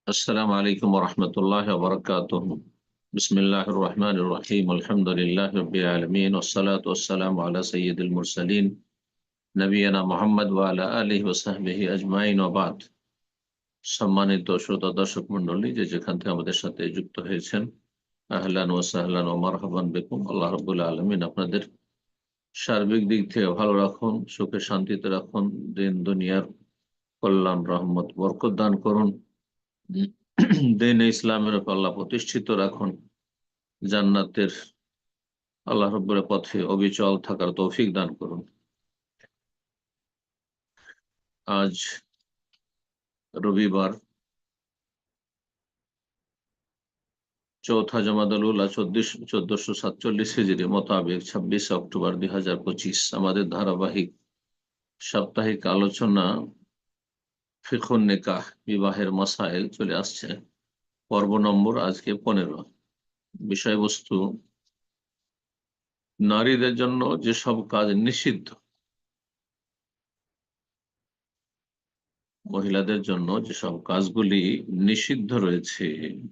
আসসালামু আলাইকুম ওয়া রাহমাতুল্লাহি ওয়া বারাকাতুহু। বিসমিল্লাহির রহমানির রহিম। আলহামদুলিল্লাহি রাব্বিল আলামিন ওয়াস সালাতু ওয়াস সালামু আলা সাইয়্যিদিল মুরসালিন নবিয়িনা মুহাম্মদ ওয়া আলা আলিহি ওয়া সাহবিহি আজমাইন ওয়া বাদ। সম্মানিত শ্রোতা দর্শক মণ্ডলী, যে যেখান থেকে আমাদের সাথে যুক্ত হয়েছেন, আহলান ওয়া সাহলান ওয়া মারহাবান বিকুম। আল্লাহ রাব্বুল আলামিন আপনাদের সার্বিক দিক থেকে ভালো রাখুন, সুখে শান্তিতে রাখুন, দিন দুনিয়ার কল্যাণ রহমত বরকত দান করুন, দিন ইসলামের উপর আল্লাহ প্রতিষ্ঠিত রাখুন, জান্নাতের আল্লাহ রব্বুর পথে অবিচল থাকার তৌফিক দান করুন। আজ রবিবার, চৌঠা জমাদাল উলা 1447 হিজরি মোতাবেক 26 অক্টোবর 2025 আমাদের ধারাবাহিক সাপ্তাহিক আলোচনা ফিকহুন নিকাহ, বিবাহের মাসাইল চলে আসছে। পর্ব নম্বর আজকে 15। বিষয়বস্তু: নারীদের জন্য যেসব কাজ নিষিদ্ধ, মহিলাদের জন্য যেসব কাজগুলি নিষিদ্ধ রয়েছে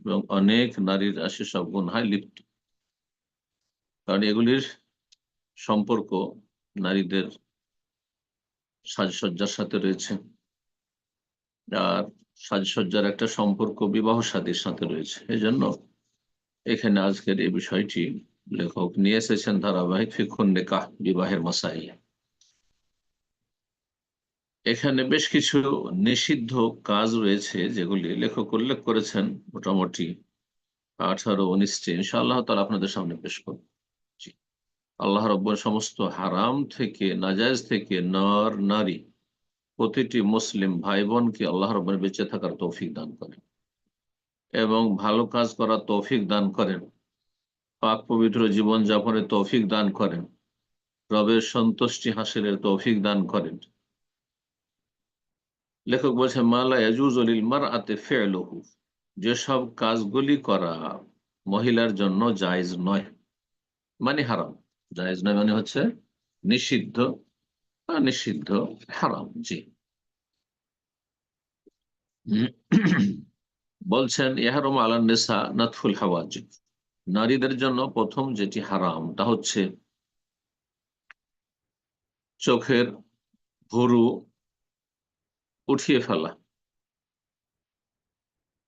এবং অনেক নারীরা সেসব গুনাহে লিপ্ত, কারণ এগুলির সম্পর্ক নারীদের সাজসজ্জার সাথে রয়েছে। আর সাজসজ্জার একটা সম্পর্ক বিবাহ শাদীর সাথে রয়েছে। এজন্য এখানে আজকের এই বিষয়টি লেখক নিয়ে এসেছেন ধারাবাহিক ফিকহুন নিকাহ, বিবাহের মাসাইল। এখানে বেশ কিছু নিষিদ্ধ কাজ রয়েছে যেগুলি লেখক উল্লেখ করেছেন, মোটামুটি 18-19টি। ইনশাআল্লাহ তাআলা আপনাদের সামনে পেশ করব। জি। আল্লাহ রাব্বুল সমস্ত হারাম থেকে, নাজায়েজ থেকে নর নারী প্রতিটি মুসলিম ভাই বোনকে আল্লাহ রাব্বুল বেঁচে থাকার তৌফিক দান করেন এবং ভালো কাজ করার তৌফিক দান করেন, পাক পবিত্র জীবন যাপনের তৌফিক দান করেন, রবের সন্তুষ্টি হাসিলের তৌফিক দান করেন। লেখক বলছেন, মালা ইয়াজুজু লিল মারআতি ফি'লুহু, যেসব কাজগুলি করা মহিলার জন্য জায়েজ নয়, মানে হারাম। জায়েজ নয় মানে হচ্ছে নিষিদ্ধ, নিষিদ্ধ, হারাম। জি। বলছেন, ইহরামু আলান নিসা নাতফুল হাওয়াজিব, নারীদের জন্য প্রথম যেটি হারাম তা হচ্ছে চোখের ভুরু উঠিয়ে ফেলা,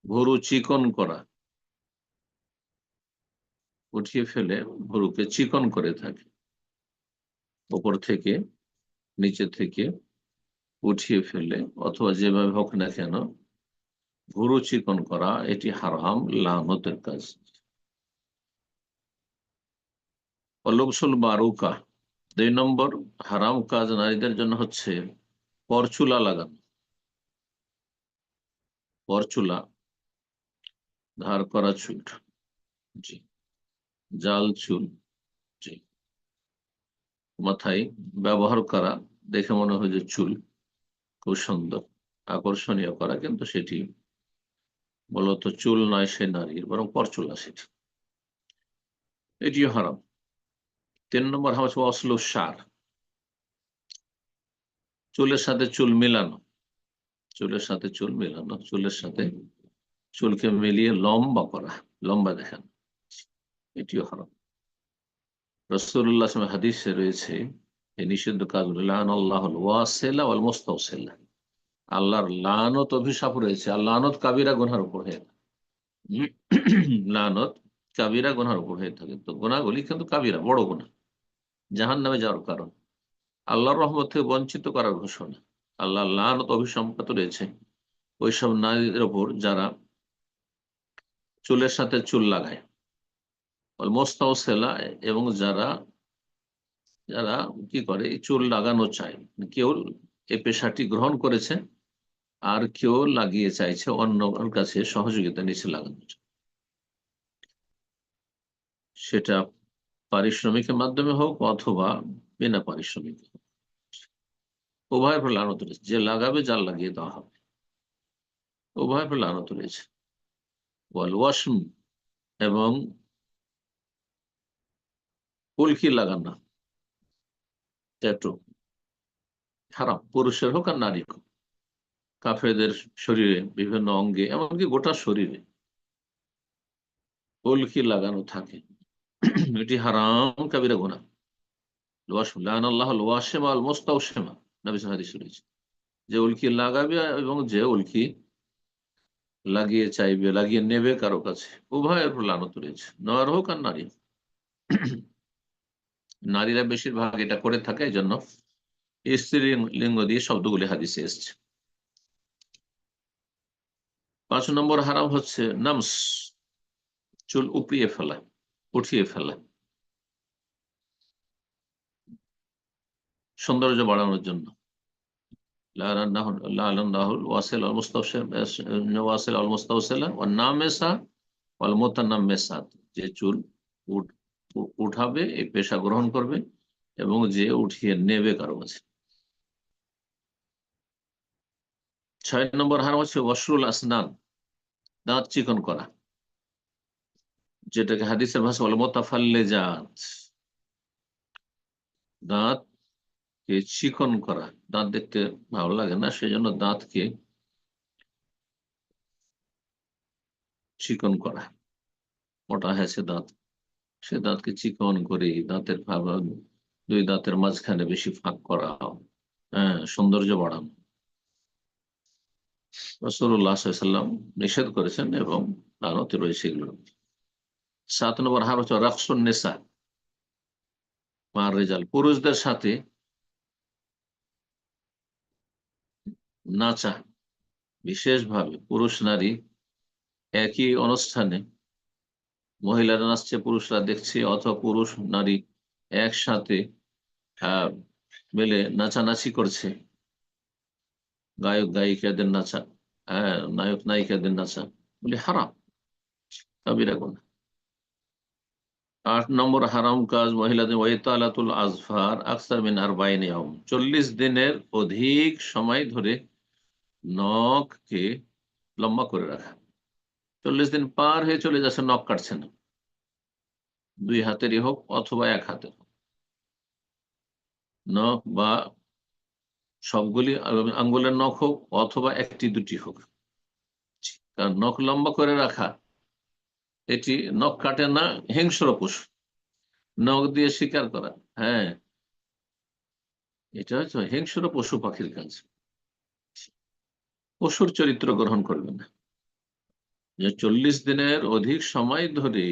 ভুরু চিকন করা, উঠিয়ে ফেলে ভুরুকে চিকন করে থাকে, উপর থেকে নিচে থেকে উঠিয়ে ফেলে অথবা যেভাবে হোক না কেন ভুরু চিকন করা, এটি হারাম, লানতের কাজ। অলুবসুল বারুকা, 2 নম্বর হারাম কাজ নারীদের জন্য হচ্ছে পরচুলা লাগানো। পরচুলা, ধার করা চুল, জি, জাল চুল, জি, মাথায় ব্যবহার করা, দেখে মনে হয় যে চুল খুব সুন্দর, আকর্ষণীয় করা, কিন্তু সেটি মূলত চুল নয় সে নারীর, বরং পরচুলা সেটি, এটিও হারাম। 3 নম্বর হারাম হচ্ছে অসলু সার, চুলের সাথে চুল মেলানো, চুলের সাথে চুল মেলানো, চুলের সাথে চুলকে মিলিয়ে লম্বা করা, লম্বা দেখানো, এটিও হারাম। রাসূলুল্লাহ সাল্লাল্লাহু আলাইহি ওয়াসাল্লাম হাদিসে রয়েছে এই নিষিদ্ধ কাজগুলো, লানাল্লাহুল ওয়াসিলা ওয়াল মুস্তাওসিলা, আল্লাহর লানত, অভিশাপ রয়েছে। আর লানত কাবিরা গুনার উপর হয়ে থাকে। লানত কাবিরা গুনার উপর হয়ে থাকে। তো গুনাহগুলি কিন্তু কাবিরা, বড় গুনাহ, জাহান্নামে যাওয়ার কারণ, আল্লাহর রহমত থেকে বঞ্চিত করার ঘোষণা। আল্লাহর লানত, অভিসম্পাত রয়েছে ওইসব নারীদের উপর যারা চুলের সাথে চুল লাগায়, মোস্তাওসেলা, এবং যারা যারা কি করে, এই চুল লাগানো চায়, কেউ এই পেশাটি গ্রহণ করেছে আর কেউ লাগিয়ে চাইছে, অন্যর কাছে সহযোগিতা নিচে লাগানো চায়, সেটা পারিশ্রমিকের মাধ্যমে হোক অথবা বিনা পারিশ্রমিক হোক, উভয়ের উপর লানত রয়েছে। যে লাগাবে, যার লাগিয়ে দেওয়া হবে, উভয়ের উপর লানত রয়েছে। ওয়াল ওয়াশম, এবং উল্কি লাগানো, ট্যাটু, হারাম, পুরুষের হোক আর নারী হোক, কাফেরদের শরীরে বিভিন্ন অঙ্গে, এমনকি গোটা শরীরে উল্কি লাগানো থাকে, এটি হারাম কাবিরা গুনাহ। যে উল্কি লাগাবে এবং যে উল্কি লাগিয়ে চাইবে, লাগিয়ে নেবে কারো কাছে, উভয়ের উপর লানত রয়েছে, নর হোক আর নারী। নারীরা বেশিরভাগ এটা করে থাকে, এই জন্য স্ত্রী লিঙ্গ দিয়ে শব্দগুলি হাদিসে এসছে। 5 নম্বর হারাম হচ্ছে নামস, চুল উপড়িয়ে ফেলা, উঠিয়ে ফেলা, সৌন্দর্য বাড়ানোর জন্য। যে চুল উঠাবে, এই পেশা গ্রহণ করবে এবং যে উঠিয়ে নেবে কারো কাছে। 6 নম্বর হারাম হচ্ছে ওয়াশরুল আসনান, দাঁত চিকন করা, যেটাকে হাদিসের ভাষা বলে মোতাফাল্লেজাত, দাঁত কে চিকন করা। দাঁত দেখতে ভালো লাগে না, সেই জন্য দাঁতকে চিকন করা। মোটা হয়েছে দাঁত, সে দাঁতকে চিকন করে দাঁতের দুই দাঁতের মাঝখানে বেশি ফাঁক করা, হ্যাঁ, সৌন্দর্য বাড়ানো, রাসূলুল্লাহ সাল্লাল্লাহু আলাইহি ওয়াসাল্লাম নিষেধ করেছেন এবং লানত রয়েছে এগুলো। 7 নম্বর হারাম হচ্ছে রাকসুন নেসা মার রেজাল, পুরুষদের সাথে নাচা। বিশেষভাবে পুরুষ নারী একই অনুষ্ঠানে, মহিলারা নাচছে পুরুষরা দেখছে, অথবা পুরুষ নারী একসাথে আহ মিলে নাচানাচি করছে, গায়ক গায়িকাদের নাচা, হ্যাঁ, নায়ক নায়িকাদের নাচা, বলে হারাম, কাবিরা গুনাহ। 8 নম্বর হারাম কাজ মহিলাদের ওয়াইতালাতুল আজফার আকসার মিন 40 ইয়াউম, 40 দিনের অধিক সময় ধরে নখকে লম্বা করে রাখা। 40 দিন পার হয়ে চলে যাচ্ছে, নখ কাটছে না, 2 হাতেরই হোক অথবা 1 হাতের হোক, নখ বা সবগুলি আঙ্গুলের নখ হোক অথবা একটি দুটি হোক। কারণ নখ লম্বা করে রাখা, এটি নখ কাটে না হিংস্র পশু, নখ দিয়ে শিকার করা, হ্যাঁ, এটা হচ্ছে হিংস্র পশু পাখির কাজ। পশুর চরিত্র গ্রহণ করবে না। যে 40 দিনের অধিক সময় ধরে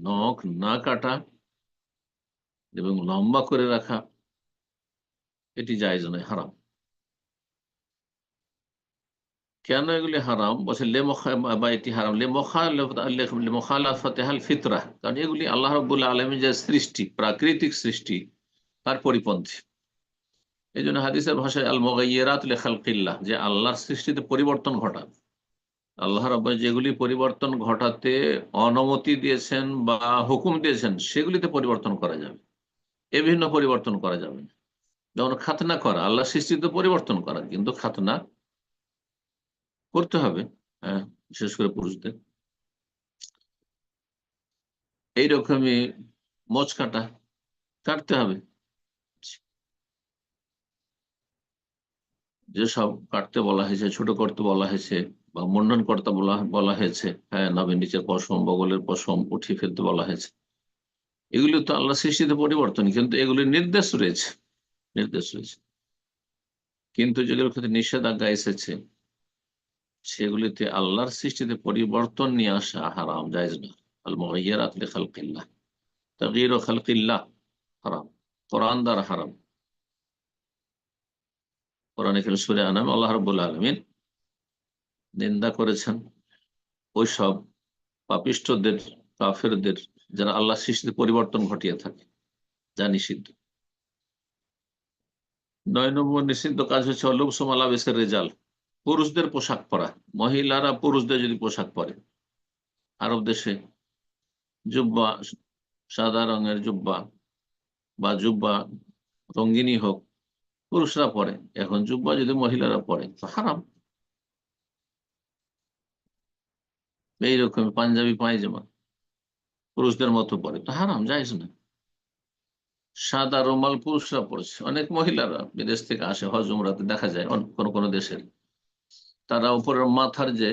নখ না কাটা এবং লম্বা করে রাখা, এটি জায়েজ নয়, হারাম। কেন এগুলি হারাম? বলছে বা এটি হারাম লিমুখালাফাতিহাল ফিতরা, কারণ এগুলি আল্লাহ রাব্বুল আলামিন যে সৃষ্টি, প্রাকৃতিক সৃষ্টি, তার পরিপন্থী। এই জন্য হাদিসের ভাষায় আল মুগায়্যিরাত লিখালকিল্লাহ, যে আল্লাহর সৃষ্টিতে পরিবর্তন ঘটান। আল্লাহ রাব্বুল যেগুলি পরিবর্তন ঘটাতে অনুমতি দিয়েছেন বা হুকুম দিয়েছেন, সেগুলিতে পরিবর্তন করা যাবে, এ ভিন্ন পরিবর্তন করা যাবে না। যেমন খাতনা করা, আল্লাহ সৃষ্টিতে পরিবর্তন করা, কিন্তু খাতনা করতে হবে, হ্যাঁ, বিশেষ করে পুরুষদের। এইরকমই মোচ কাটা, কাটতে হবে। যেসব কাটতে বলা হয়েছে, ছোট করতে বলা হয়েছে বা মুন্ডন করতে বলা বলা হয়েছে, হ্যাঁ, নাভির নিচের পশম, বগলের পশম উঠিয়ে ফেলতে বলা হয়েছে, এগুলি তো আল্লাহ সৃষ্টিতে পরিবর্তন, কিন্তু এগুলির নির্দেশ রয়েছে, নির্দেশ রয়েছে। কিন্তু যেগুলোর ক্ষেত্রে নিষেধাজ্ঞা এসেছে, সেগুলিতে আল্লাহর সৃষ্টিতে পরিবর্তন নিয়ে আসা হারাম, জায়েজ না। আল মুগায়্যিরাত লিখালকিল্লাহ, তাগয়ীরু খালকিল্লাহ হারাম, কোরআন দ্বারা হারাম। কোরআনে কারীম সূরা আনাম আল্লাহ রাব্বুল আলামিন নিন্দা করেছেন ওইসব পাপিষ্ঠদের, কাফেরদের, যারা আল্লাহ সৃষ্টিতে পরিবর্তন ঘটিয়ে থাকে, যা নিষিদ্ধ। 9 নম্বর নিষিদ্ধ কাজ হচ্ছে লুবসু মালাবিসের রেজাল, পুরুষদের পোশাক পরা। মহিলারা পুরুষদের যদি পোশাক পরে, আরব দেশে জুব্বা, সাদা রঙের জুব্বা বা জুব্বা রঙ্গিনী হোক, পুরুষরা পরে। এখন জুব্বা যদি মহিলারা পরে তো হারাম। এইরকম পাঞ্জাবি পায়জামা পুরুষদের মতো পরে তো হারাম, জায়েজ না। সাদা রুমাল পুরুষরা পড়ছে, অনেক মহিলারা বিদেশ থেকে আসে হজ উমরাতে, দেখা যায় কোন কোন দেশের তারা উপরের মাথার যে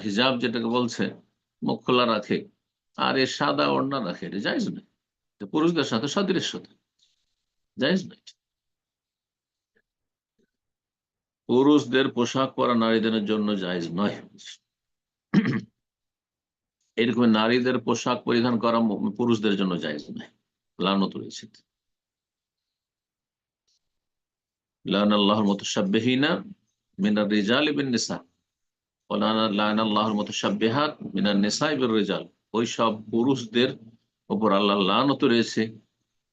হিজাব যেটাকে বলছে, মুখ খোলা রাখে, আর এই সাদা ওড়না রাখে, এটা জায়েজ নয়, পুরুষদের সাথে সাদৃশ্যতা, জায়েজ নয়। পুরুষদের পোশাক পরা নারীদের জন্য জায়েজ নয়। এরকম নারীদের পোশাক পরিধান করা পুরুষদের জন্য জায়েজ নয়, লানত রয়েছে। লান আল্লাহর মুতাশাব্বিহিনা মিনার রিজালি বিন নিসা ওয়া লান আল্লাহর মুতাশাব্বিহাত মিনান নিসাই বির রিজাল। ওই সব পুরুষদের উপর আল্লাহর লানত রয়েছে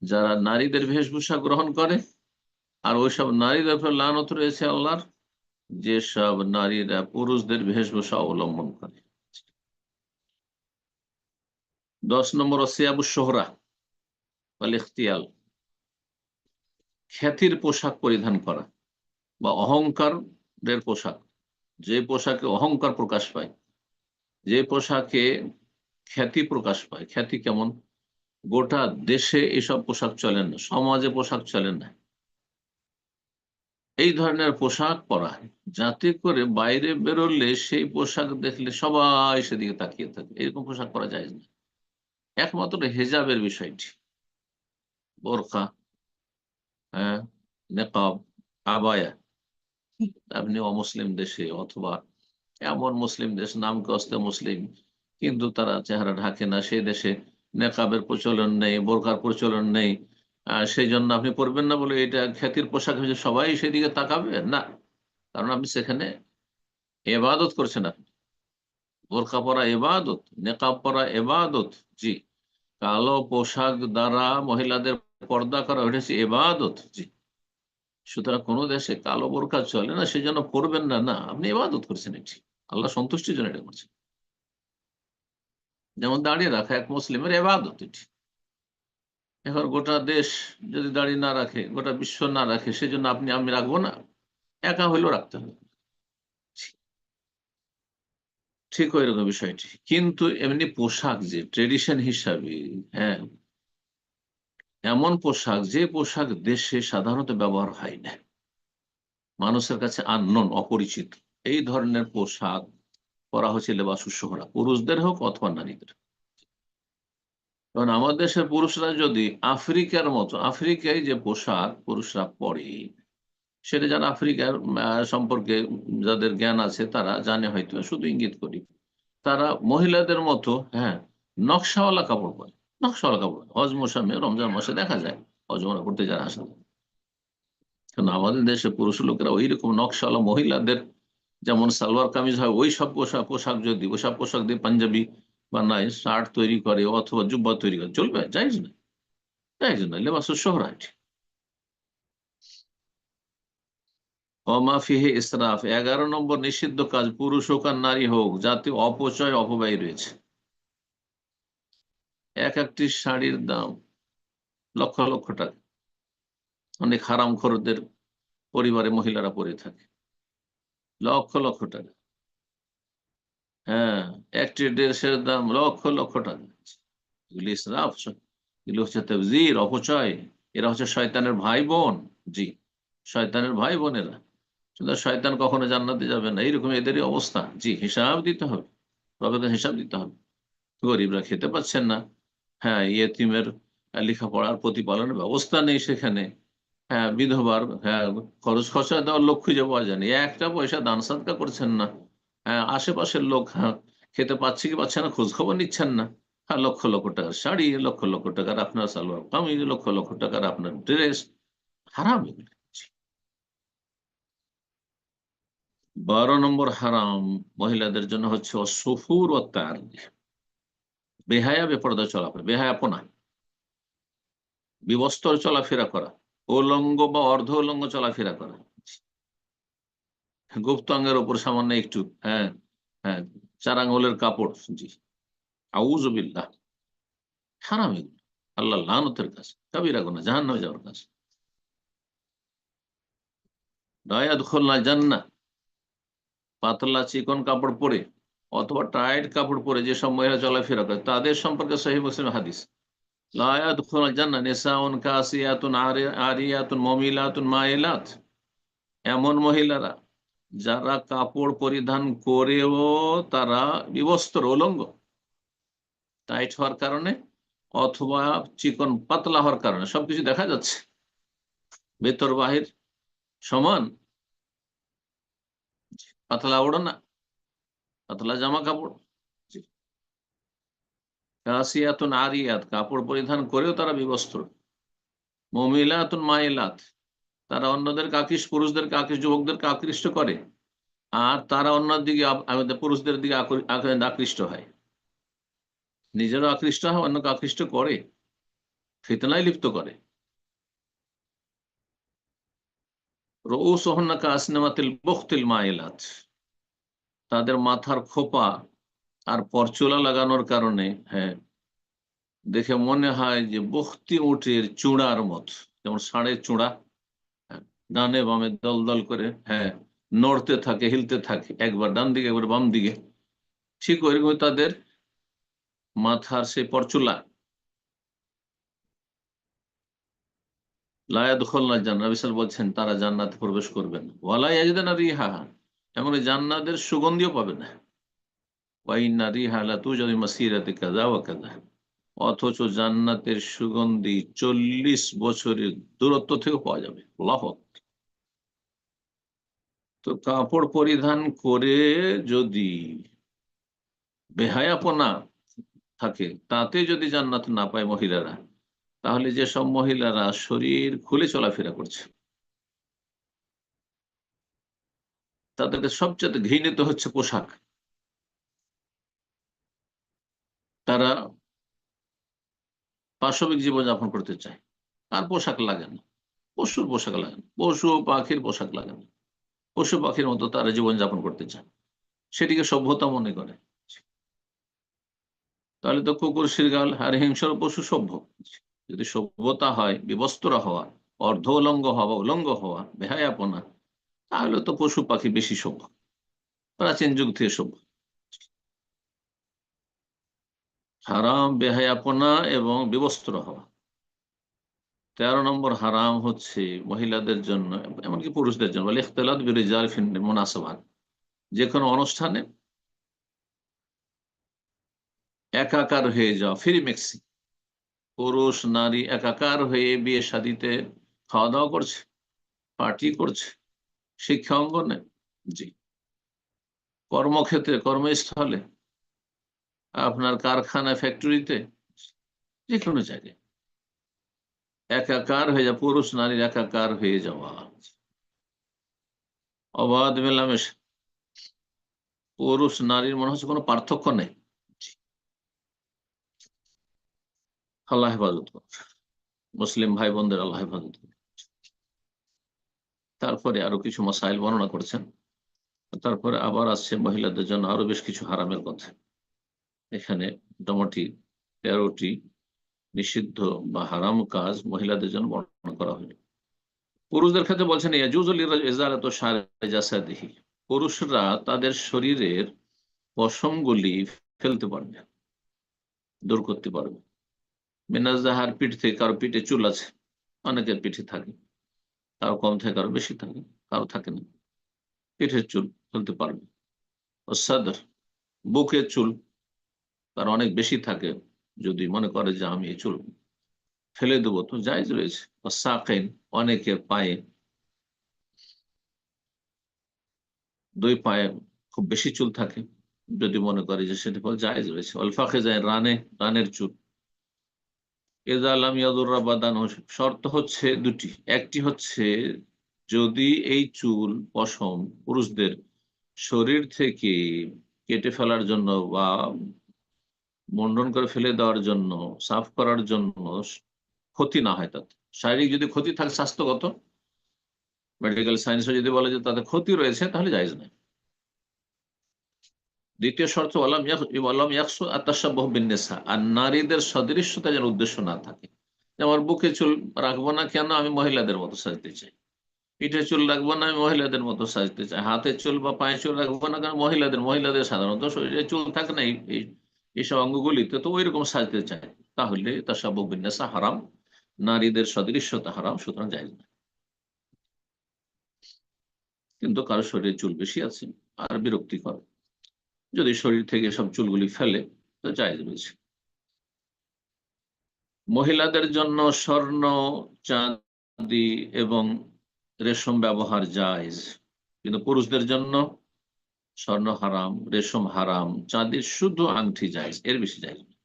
যারা নারীদের বেশভূষা গ্রহণ করে, আর ওইসব নারীদের উপর লানত রয়েছে আল্লাহর যেসব নারীরা পুরুষদের বেশভূষা অবলম্বন করে। 10 নম্বর সিয়াবুশ শোহরা ওয়াল ইখতিয়াল, খ্যাতির পোশাক পরিধান করা বা অহংকারের পোশাক, যে পোশাকে অহংকার প্রকাশ পায়, যে পোশাকে খ্যাতি প্রকাশ পায়। খ্যাতি কেমন? গোটা দেশে এসব পোশাক চলে না, সমাজে পোশাক চলে না, এই ধরনের পোশাক পরা যাতে করে বাইরে বেরোলে সেই পোশাক দেখলে সবাই সেদিকে তাকিয়ে থাকে, এরকম পোশাক পরা যায় না। একমাত্র হেজাবের বিষয়টি, বোরকা, হ্যাঁ, নেকাব, আবায়া, আপনি অমুসলিম দেশে অথবা এমন মুসলিম দেশ নামকে অস্তে মুসলিম কিন্তু তারা চেহারা ঢাকে না, সেই দেশে নেকাবের প্রচলন নেই, বোরকার প্রচলন নেই, সেই জন্য আপনি পরবেন না বলে এটা খ্যাতির পোশাক হয়েছে, সবাই সেদিকে তাকাবে না। কারণ আপনি সেখানে এবাদত করছেন, আপনি বোরকা পরা এবাদত, নেকাব পরা এবাদত। জি, কালো পোশাক দ্বারা মহিলাদের পর্দা করা হয়েছে এবাদত। জি, সুতরাং কোনো দেশে কালো বোরকা চলে না, সেই জন্য পরবেন না, না, আপনি ইবাদত করছেন, এটি আল্লাহ সন্তুষ্টির জন্য এটা করছেন। যেমন দাঁড়িয়ে রাখা এক মুসলিমের ইবাদত এটি। এখন গোটা দেশ যদি দাঁড়িয়ে না রাখে, গোটা বিশ্ব না রাখে, সেজন্য আপনি আমি রাখবো না? একা হইলেও রাখতে হবে, ঠিক ওই রকম বিষয়টি। কিন্তু এমনি পোশাক যে ট্রেডিশন হিসাবে, হ্যাঁ, এমন পোশাক যে পোশাক দেশে সাধারণত ব্যবহার হয় না, মানুষের কাছে আননোন, অপরিচিত, এই ধরনের পোশাক পরা হচ্ছে লেবাসুস শোহরা, পুরুষদের হোক অথবা নারীদের। কারণ আমাদের দেশের পুরুষরা যদি আফ্রিকার মতো, আফ্রিকায় যে পোশাক পুরুষরা পরে, সেটা যারা আফ্রিকার সম্পর্কে যাদের জ্ঞান আছে তারা জানে, হয়তো শুধু ইঙ্গিত করি, তারা মহিলাদের মতো, হ্যাঁ, নকশাওয়ালা কাপড় পরে, নকশাওয়ালা কাপড় হজ মৌসুমে রমজান মাসে দেখা যায়, হজ ওমরা করতে যারা আসে। কারণ আমাদের দেশে পুরুষ লোকেরা ওই রকম নকশাওয়ালা, মহিলাদের যেমন সালোয়ার কামিজ হয় ওই সব পোশাক যদি ওসব পোশাক দিয়ে পাঞ্জাবি বানায়, শার্ট তৈরি করে অথবা জুব্বা তৈরি করে, চলবে? জায়েজ না, জায়েজ না, লেবাসুস শোহরা। ওমা ফিহে ইসরাফ, 11 নম্বর নিষিদ্ধ কাজ, পুরুষ হোক আর নারী হোক, যাতে অপচয় অপব্যয় রয়েছে। এক একটি শাড়ির দাম লক্ষ লক্ষ টাকা, অনেক হারামখোরদের পরিবারে মহিলারা পরে থাকে, লক্ষ লক্ষ টাকা। হ্যাঁ, একটি ড্রেসের দাম লক্ষ লক্ষ টাকা। এগুলি ইসরাফ, এগুলো হচ্ছে তাবযির, অপচয়। এরা হচ্ছে শয়তানের ভাই বোন। জি, শয়তানের ভাই বোনেরা। সুতরাং শয়তান কখনো জান্নাতে যাবে না, এইরকম এদেরই অবস্থা। জি, হিসাব দিতে হবে, রবের হিসাব দিতে হবে। গরিবরা খেতে পাচ্ছেন না, হ্যাঁ, ইয়েতিমের লেখাপড়ার প্রতিপালনের ব্যবস্থা নেই সেখানে, হ্যাঁ, বিধবার, হ্যাঁ, খরচ খরচা দেওয়ার লোক খুঁজে পাওয়া যায়নি, একটা পয়সা দান সাদকা করছেন না, হ্যাঁ, আশেপাশের লোক, হ্যাঁ, খেতে পাচ্ছে কি পাচ্ছে না খোঁজ খবর নিচ্ছেন না, হ্যাঁ, লক্ষ লক্ষ টাকার শাড়ি, লক্ষ লক্ষ টাকার আপনার সালোয়ার কামিজ, লক্ষ লক্ষ টাকার আপনার ড্রেস, হারাম এগুলো। 12 নম্বর হারাম মহিলাদের জন্য হচ্ছে অসুফুর ও তার, বেহায়া বেপরদা চলাফেরা, বেহায়াপনা, বিবস্ত্র চলাফেরা করা, উলঙ্গ বা অর্ধ উলঙ্গ চলাফেরা করা, গুপ্তাঙ্গের ওপর সামান্য একটু, হ্যাঁ, হ্যাঁ, 4 আঙ্গুলের কাপড়। জি, আউযুবিল্লাহ, হারাম এগুলো, আল্লাহ লানতের কাজ, কাবিরা গুনাহ, জাহান্নামে যাওয়ার কাজ। লা ইয়াদখুলুনা জান্নাহ, পাতলা চিকন কাপড় পরে অথবা টাইট কাপড় পরে যেসব মহিলা চলাফেরা করে তাদের সম্পর্কে সহিহ মুসলিম হাদিস, লা ইয়াদখুলুনা জান্নাহ নিসাউন কাসিয়াতুন আরিয়াতুন মুমিলাতুন মাইলাত, এমন মহিলারা যারা কাপড় পরিধান করেও তারা বিবস্ত্র, উলঙ্গ, টাইট হওয়ার কারণে অথবা চিকন পাতলা হওয়ার কারণে সবকিছু দেখা যাচ্ছে, ভেতর বাহির সমান, পাতলা ওড়না, পাতলা জামা কাপড়, কাসিয়াতুন আরিয়াত, কাপড় পরিধান করেও তারা বিবস্ত্র, মুমিলাতুন মাইলাত, তারা অন্যদেরকে পুরুষদেরকে যুবকদেরকে আকৃষ্ট করে, আর তারা অন্যদিকে পুরুষদের দিকে আকৃষ্ট হয়, নিজেরও আকৃষ্ট হয়, অন্যকে আকৃষ্ট করে, ফিতনায় লিপ্ত করে। রউসুহুন্না কাসনিমাতিল বুখতিল মাইলাত, তাদের মাথার খোপা আর পরচুলা লাগানোর কারণে, হ্যাঁ, দেখে মনে হয় যে বখতি উটের চূড়ার মত, যেমন ষাঁড়ের চূড়া, হ্যাঁ, ডানে বামে দল দল করে, হ্যাঁ, নড়তে থাকে, হিলতে থাকে, একবার ডান দিকে একবার বাম দিকে, ঠিক ওইরকম তাদের মাথার সেই পরচুলা। লা ইয়াদখুলুনা জান্নাহ, নবী সাল্লাল্লাহু আলাইহি ওয়াসাল্লাম বলছেন তারা জান্নাতে প্রবেশ করবে না। ওয়ালা ইয়াজিদুনা রিহাহা, এমন জান্নাতের সুগন্ধিও পাবে না। ওয়া ইন্না রিহা লা তুজাদু মিন মাসিরাতি কাযা ওয়া কাযা, অথচ জান্নাতের সুগন্ধি 40 বছরের দূরত্ব থেকে পাওয়া যাবে। আল্লাহু আকবার। তো কাপড় পরিধান করে যদি বেহায়াপনা থাকে, তাতে যদি জান্নাত না পায় মহিলারা, তাহলে যেসব মহিলারা শরীর খুলে চলাফেরা করছে, তাদেরকে সবচেয়ে ঘৃণিত হচ্ছে পোশাক। তারা পাশবিক জীবনযাপন করতে চায়, আর পোশাক লাগে না, পশুর পোশাক লাগে না, পশু পাখির পোশাক লাগে না, পশু পাখির মতো তারা জীবনযাপন করতে চায়, সেটিকে সভ্যতা মনে করে। তাহলে তো কুকুর, শৃগাল আর হিংস্র পশু সভ্য। যদি সভ্যতা হয় বিবস্ত্র হওয়া, অর্ধ উলঙ্গ হওয়া, উলঙ্গ হওয়া, বেহায়াপনা, তাহলে তো পশু পাখি বেশি সভ্য, প্রাচীন যুগ থেকে সভ্য। হারাম বেহায়াপনা এবং বিবস্ত্র হওয়া। 13 নম্বর হারাম হচ্ছে মহিলাদের জন্য, এমনকি পুরুষদের জন্য, বলে ইখতিলাত বিরিজাল ফিল মুনাসাবাত, যে কোনো অনুষ্ঠানে একাকার হয়ে যাওয়া, ফ্রি মিক্সিং, পুরুষ নারী একাকার হয়ে বিয়ে শাদিতে খাওয়া দাওয়া করছে, পার্টি করছে, শিক্ষা অঙ্গনে, জি, কর্মক্ষেত্রে, কর্মস্থলে, আপনার কারখানা, ফ্যাক্টরিতে, যে কোনো জায়গায় একাকার হয়ে যাওয়া, পুরুষ নারীর একাকার হয়ে যাওয়া, অবাধ মেলামেশা, পুরুষ নারীর মনে হচ্ছে কোনো পার্থক্য নেই। আল্লাহ হেফাজত করুন, মুসলিম ভাই বোনদের আল্লাহ হেফাজত করুন। তারপরে আরো কিছু মাসাইল বর্ণনা করছেন, তারপরে আবার আসছে মহিলাদের জন্য আরো বেশ কিছু হারামের কথা। এখানে মোটামুটি 13টি নিষিদ্ধ বা হারাম কাজ মহিলাদের জন্য বর্ণনা করা হলো। পুরুষদের ক্ষেত্রে বলছেন পুরুষরা তাদের শরীরের পশমগুলি ফেলতে পারবে, দূর করতে পারবে। মিনাজাহার, পিঠ থেকে, কারো পিঠে চুল আছে, অনেকের পিঠে থাকে, কারো কম থাকে, কারো বেশি থাকে, কারো থাকে না, পিঠের চুল ফেলতে পারবে। ও সাদর, বুকের চুল তার অনেক বেশি থাকে, যদি মনে করে যে আমি এই চুল ফেলে দেবো তো জায়েজ রয়েছে। ও সাকেন, অনেকের পায়ে, দুই পায়ে খুব বেশি চুল থাকে, যদি মনে করে যে সেটা ফল জায়েজ রয়েছে। অলফাকে যায়, রানের চুল। এজা আলাম ইয়াদুররা বাদান, শর্ত হচ্ছে দুটি। একটি হচ্ছে যদি এই চুল, পশম পুরুষদের শরীর থেকে কেটে ফেলার জন্য বা মন্ডন করে ফেলে দেওয়ার জন্য, সাফ করার জন্য ক্ষতি না হয়, তাতে শারীরিক যদি ক্ষতি থাকে, স্বাস্থ্যগত, মেডিকেল সায়েন্সে যদি বলে যে তাদের ক্ষতি রয়েছে, তাহলে জায়েজ নেই। দ্বিতীয় শর্ত আর নারীদের সদৃশ্যতা যেন উদ্দেশ্য না থাকে। যেমন বুকে চুল রাখবো না কেন, আমি মহিলাদের মতো সাজতে চাই। পিঠে চুল রাখবো না, আমি মহিলাদের মতো সাজতে চাই। হাতে চুল বা পায়ে চুল রাখবো না কারণ মহিলাদের সাধারণত শরীরে চুল থাকে না এইসব অঙ্গগুলিতে, তো ওই রকম সাজতে চায়, তাহলে তাসাব্বুহ বিন-নিসা হারাম, নারীদের সদৃশ্যতা হারাম, সুতরাং জায়েজ না। কিন্তু কারো শরীরে চুল বেশি আছে আর বিরক্তিকর, যদি শরীর থেকে সব চুলগুলি ফেলে তো জায়েজ রয়েছে। মহিলাদের জন্য স্বর্ণ, চাঁদি এবং রেশম ব্যবহার জায়েজ, কিন্তু পুরুষদের জন্য স্বর্ণ হারাম, রেশম হারাম, চাঁদির শুধু আংটি জায়েজ, এর বেশি জায়েজ না।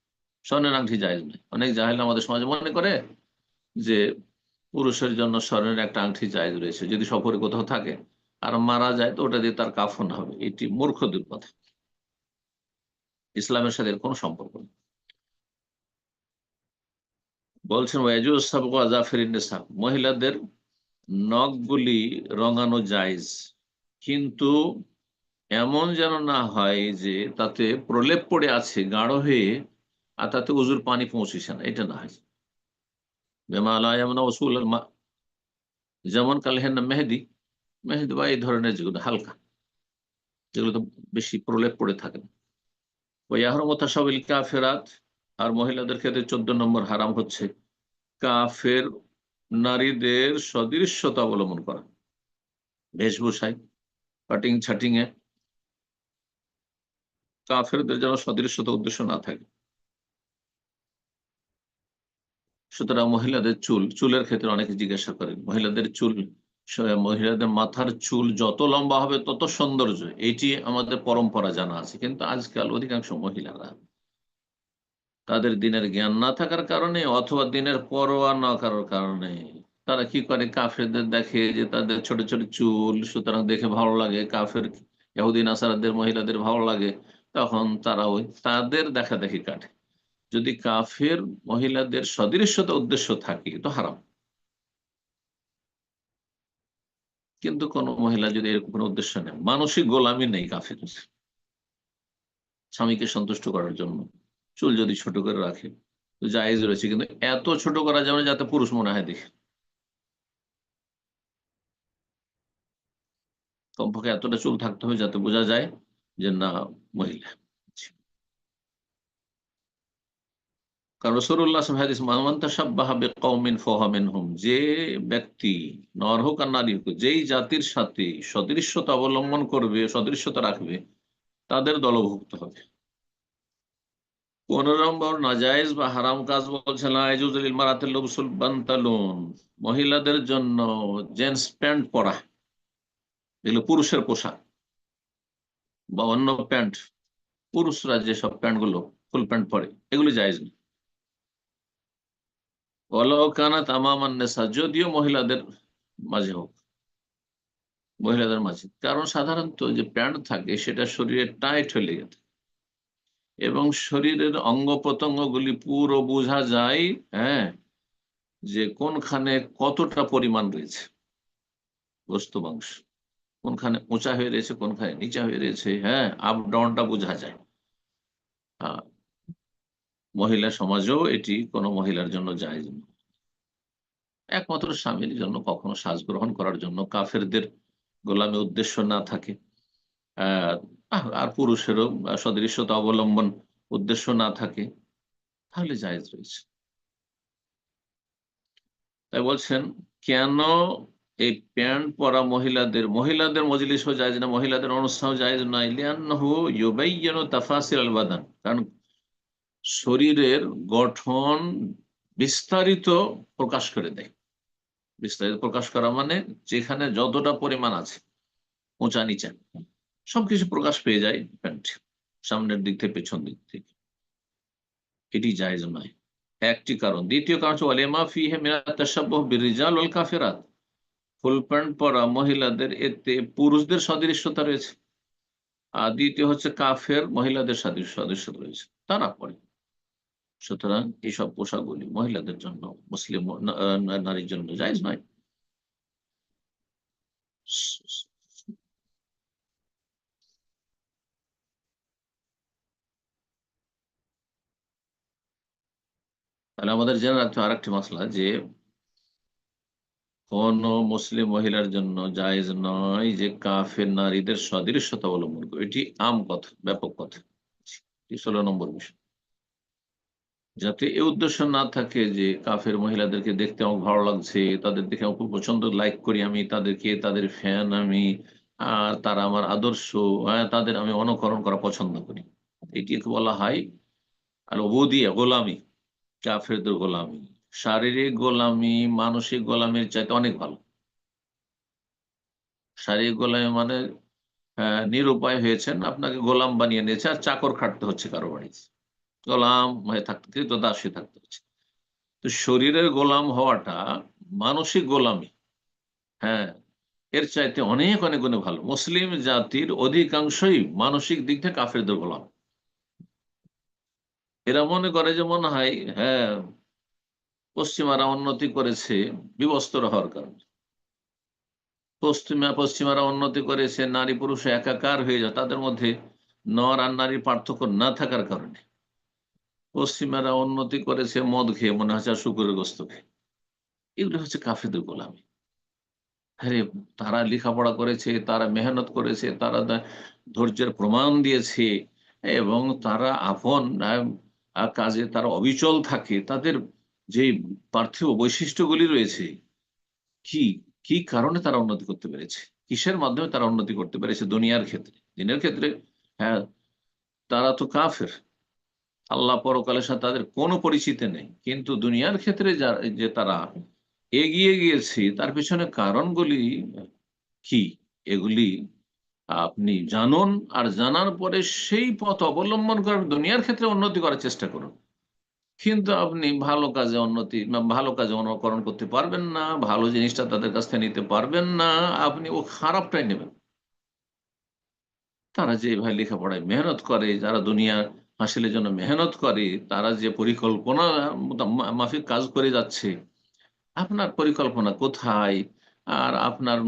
স্বর্ণের আংটি জায়েজ নয়। অনেক জাহেল আমাদের সমাজে মনে করে যে পুরুষের জন্য স্বর্ণের একটা আংটি জায়েজ রয়েছে, যদি সফরে কোথাও থাকে আর মারা যায় তো ওটা দিয়ে তার কাফন হবে। এটি মূর্খদের কথা, ইসলামের সাথে এর কোনো সম্পর্ক নেই। বলছেন ওয়াজুজ সাবগু আযাফিরিন নিসা, মহিলাদের নখগুলি রঙানো জায়েজ, কিন্তু এমন যেন না হয় যে তাতে প্রলেপ পড়ে আছে গাঢ় হয়ে আর তাতে উজুর পানি পৌঁছেছে না, এটা না হয়। বেমা লা ইয়ামনা উসুল আল মা, যেমন কালহেন মেহেদি, মেহেদি বা এই ধরনের যেগুলো হালকা, যেগুলো তো বেশি প্রলেপ পড়ে থাকে না। ওই আহরমতা সাবিল কাফেরাত, আর মহিলাদের ক্ষেত্রে 14 নম্বর হারাম হচ্ছে কাফের নারীদের সদৃশ্যতা অবলম্বন করা, বেশভূষায়, কাটিং ছাটিং এ কাফেরদের যেন সদৃশ্যতা উদ্দেশ্য না থাকে। সুতরাং মহিলাদের চুলের ক্ষেত্রে অনেকে জিজ্ঞাসা করেন, মহিলাদের চুল, মহিলাদের মাথার চুল যত লম্বা হবে তত সৌন্দর্য, এটি আমাদের পরম্পরা জানা আছে। কিন্তু আজকাল অধিকাংশ মহিলারা তাদের দিনের জ্ঞান না থাকার কারণে অথবা দিনের পরোয়া না করার কারণে তারা কি করে, কাফেরদের দেখে যে তাদের ছোট ছোট চুল, সুতরাং দেখে ভালো লাগে, কাফের ইহুদি নাসারাদের মহিলাদের ভালো লাগে, তখন তারা ওই তাদের দেখা দেখি কাটে। যদি কাফের মহিলাদের সদৃশ্যতা উদ্দেশ্য থাকে তো হারাম, কিন্তু কোন মহিলা যদি এরকম কোনো উদ্দেশ্য নেই, মানসিক গোলামি নেই কাফের, স্বামীকে সন্তুষ্ট করার জন্য চুল যদি ছোট করে রাখে তো জায়েজ রয়েছে, কিন্তু এত ছোট করা যাবে না যাতে পুরুষ মনে হয় দেখে, কমপক্ষে এতটা চুল থাকতে হবে যাতে বোঝা যায় যে না মহিলা। কারণ রাসূলুল্লাহ সাল্লাল্লাহু আলাইহি ওয়াসাল্লাম হাদিস, মান তাশাব্বাহা বিকওমিন ফাহুয়া মিনহুম, যে ব্যক্তি নর হোক আর নারী হোক যেই জাতির সাথে সদৃশ্যতা অবলম্বন করবে, সদৃশ্যতা রাখবে, তাদের দলভুক্ত হবে। 15 নম্বর নাজায়েজ বা হারাম কাজ বলছে লা ইয়াজুজু লিল মারাতিল লুবসুল বান্তালুন, মহিলাদের জন্য জেন্টস প্যান্ট পরা, এগুলো পুরুষের পোশাক বা অন্য প্যান্ট, পুরুষরা যেসব প্যান্ট গুলো ফুল প্যান্ট পরে এগুলো জায়েজ নেই। ওয়ালাউ কানাত আমামান নিসা, যদিও মহিলাদের মাঝে হোক, মহিলাদের মাঝে, কারণ সাধারণত যে প্যান্ট থাকে সেটা শরীরে টাইট হয়ে লেগে থাকে এবং শরীরের অঙ্গ প্রত্যঙ্গ গুলি পুরো বোঝা যায়, হ্যাঁ, যে কোনখানে কতটা পরিমাণ রয়েছে বস্তু মাংস, কোনখানে উঁচা হয়ে রয়েছে, কোনখানে নিচা হয়ে রয়েছে, হ্যাঁ, আপ ডাউনটা বোঝা যায়। আহ, মহিলা সমাজেও এটি কোনো মহিলার জন্য জায়েজ নয়। একমাত্র স্বামীর জন্য কখনো সাজ গ্রহণ করার জন্য কাফেরদের গোলামী উদ্দেশ্য না থাকে, আর পুরুষেরও সদৃশ্যতা অবলম্বন উদ্দেশ্য না থাকে, তাহলে জায়েজ রয়েছে। তাই বলছেন কেন এই প্যান্ট পরা মহিলাদের, মহিলাদের মজলিসও জায়েজ না, মহিলাদের অনুষ্ঠানও জায়েজ নয়, লিআন্নাহু ইউবাইয়িনু তাফাসিল আল বাদান, কারণ শরীরের গঠন বিস্তারিত প্রকাশ করে দেয়। বিস্তারিত প্রকাশ করা মানে যেখানে যতটা পরিমাণ আছে, উঁচা নিচা সবকিছু প্রকাশ পেয়ে যায় প্যান্ট, সামনের দিক থেকে পেছন দিক থেকে, এটি জায়েজ নয়, একটি কারণ। দ্বিতীয় কারণ হচ্ছে ওয়ালিমা ফিহি মিনাত তাশাব্বুহ বির-রিজাল ওয়াল কাফিরাত, ফুল প্যান্ট পরা মহিলাদের এতে পুরুষদের সদৃশ্যতা রয়েছে, আর দ্বিতীয় হচ্ছে কাফের মহিলাদের সদৃশ্যতা রয়েছে, তারা পরে। সুতরাং এইসব পোশাকগুলি মহিলাদের জন্য, মুসলিম নারীর জন্য জায়েজ নয়। তাহলে আমাদের জেনে রাখতে হবে আরেকটি মসলা, যে কোন মুসলিম মহিলার জন্য জায়েজ নয় যে কাফের নারীদের সদৃশ্যতা অবলম্বন করে, এটি আম কথা, ব্যাপক কথা। 16 নম্বর বিষয়, যাতে এই উদ্দেশ্য না থাকে যে কাফের মহিলাদেরকে দেখতে আমার ভালো লাগছে, তাদের দেখে আমার খুব পছন্দ, লাইক করি আমি তাদেরকে, তাদের ফ্যান আমি, আর তারা আমার আদর্শ, তাদের আমি অনুকরণ করা পছন্দ করি। এটিকে বলা হয় আল উবুদিয়া, গোলামি, কাফেরদের গোলামি। শারীরিক গোলামি মানসিক গোলামির চাইতে অনেক ভালো। শারীরিক গোলামি মানে নিরুপায় হয়েছেন, আপনাকে গোলাম বানিয়ে নিয়েছে আর চাকর খাটতে হচ্ছে কারো বাড়িতে, গোলাম হয়ে থাকতে, ক্রীতদাসী থাকতে হচ্ছে। তো শরীরের গোলাম হওয়াটা মানসিক গোলামি, হ্যাঁ, এর চাইতে অনেক অনেক গুণে ভালো। মুসলিম জাতির অধিকাংশই মানসিক দিক থেকে কাফেরদের গোলাম। এরা মনে করে যে মনে হয়, হ্যাঁ, পশ্চিমারা উন্নতি করেছে বিবস্ত্র হওয়ার কারণে, পশ্চিমারা উন্নতি করেছে নারী পুরুষ একাকার হয়ে যায়, তাদের মধ্যে নর আর নারীর পার্থক্য না থাকার কারণে। পশ্চিমারা উন্নতি করেছে মদ খেয়ে, মনে হচ্ছে শুকুরের গোস্ত খেয়ে। এগুলো হচ্ছে কাফেরদের গোলামি। আরে, তারা লেখাপড়া করেছে, তারা মেহনত করেছে, তারা ধৈর্যের প্রমাণ দিয়েছে, এবং তারা আপন কাজে তারা অবিচল থাকে। তাদের যে পার্থিব বৈশিষ্ট্যগুলি রয়েছে, কি কি কারণে তারা উন্নতি করতে পেরেছে, কিসের মাধ্যমে তারা উন্নতি করতে পেরেছে দুনিয়ার ক্ষেত্রে, দিনের ক্ষেত্রে, হ্যাঁ, তারা তো কাফের। আল্লাহ পরকালের সাথে তাদের কোনো পরিচিতি নেই, কিন্তু দুনিয়ার ক্ষেত্রে যে তারা এগিয়ে গিয়েছে তার পিছনে কারণগুলি কি, এগুলি আপনি জানুন। আর জানার পরে সেই পথ অবলম্বন করে দুনিয়ার ক্ষেত্রে উন্নতি করার চেষ্টা করুন। কিন্তু আপনি ভালো কাজে উন্নতি না, ভালো কাজে অনুকরণ করতে পারবেন না, ভালো জিনিসটা তাদের কাছ থেকে নিতে পারবেন না, আপনি ও খারাপটাই নেবেন। তারা যে ভাই লেখাপড়ায় মেহনত করে, যারা দুনিয়া হাসিলের জন্য মেহনত করে, তারা যে পরিকল্পনা মাফিক কাজ করে যাচ্ছে, আপনার পরিকল্পনা কোথায়? আর আপনার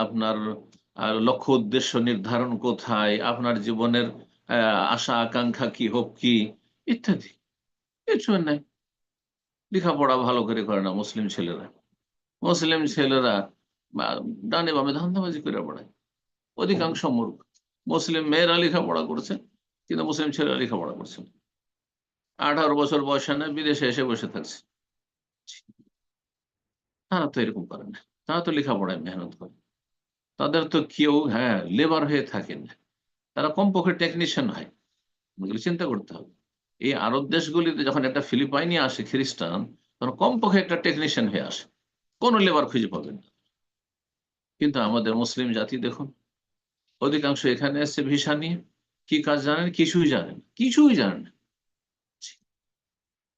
আপনার লক্ষ্য উদ্দেশ্য নির্ধারণ কোথায়? আপনার জীবনের আশা আকাঙ্ক্ষা কি, হোক কি, ইত্যাদি কিছু নাই। লেখাপড়া ভালো করে করে না মুসলিম ছেলেরা। মুসলিম ছেলেরা বা ডানে বামে ধান্দাবাজি করে বেড়ায়, অধিকাংশ মূর্খ। মুসলিম মেয়েরা লেখাপড়া করছে, কিন্তু মুসলিম ছেলেরা লেখাপড়া করছে না। 18 বছর বয়সে না বিদেশে এসে বসে থাকছে। তারা তো এরকম করে না, তারা তো লেখাপড়ায় মেহনত করে। তাদের তো কেউ, হ্যাঁ, লেবার হয়ে থাকেন না, তারা কমপক্ষে টেকনিশিয়ান হয়। এগুলো চিন্তা করতে হবে। এই আরব দেশগুলিতে যখন একটা ফিলিপাইনি আসে খ্রিস্টান, তখন কমপক্ষে একটা টেকনিশিয়ান হয়ে আসে, কোনো লেবার খুঁজে পাবেন না। কিন্তু আমাদের মুসলিম জাতি দেখুন, অধিকাংশ এখানে এসছে ভিসা নিয়ে, কি কাজ জানেন? কিছুই জানেন, কিছুই জানেন না।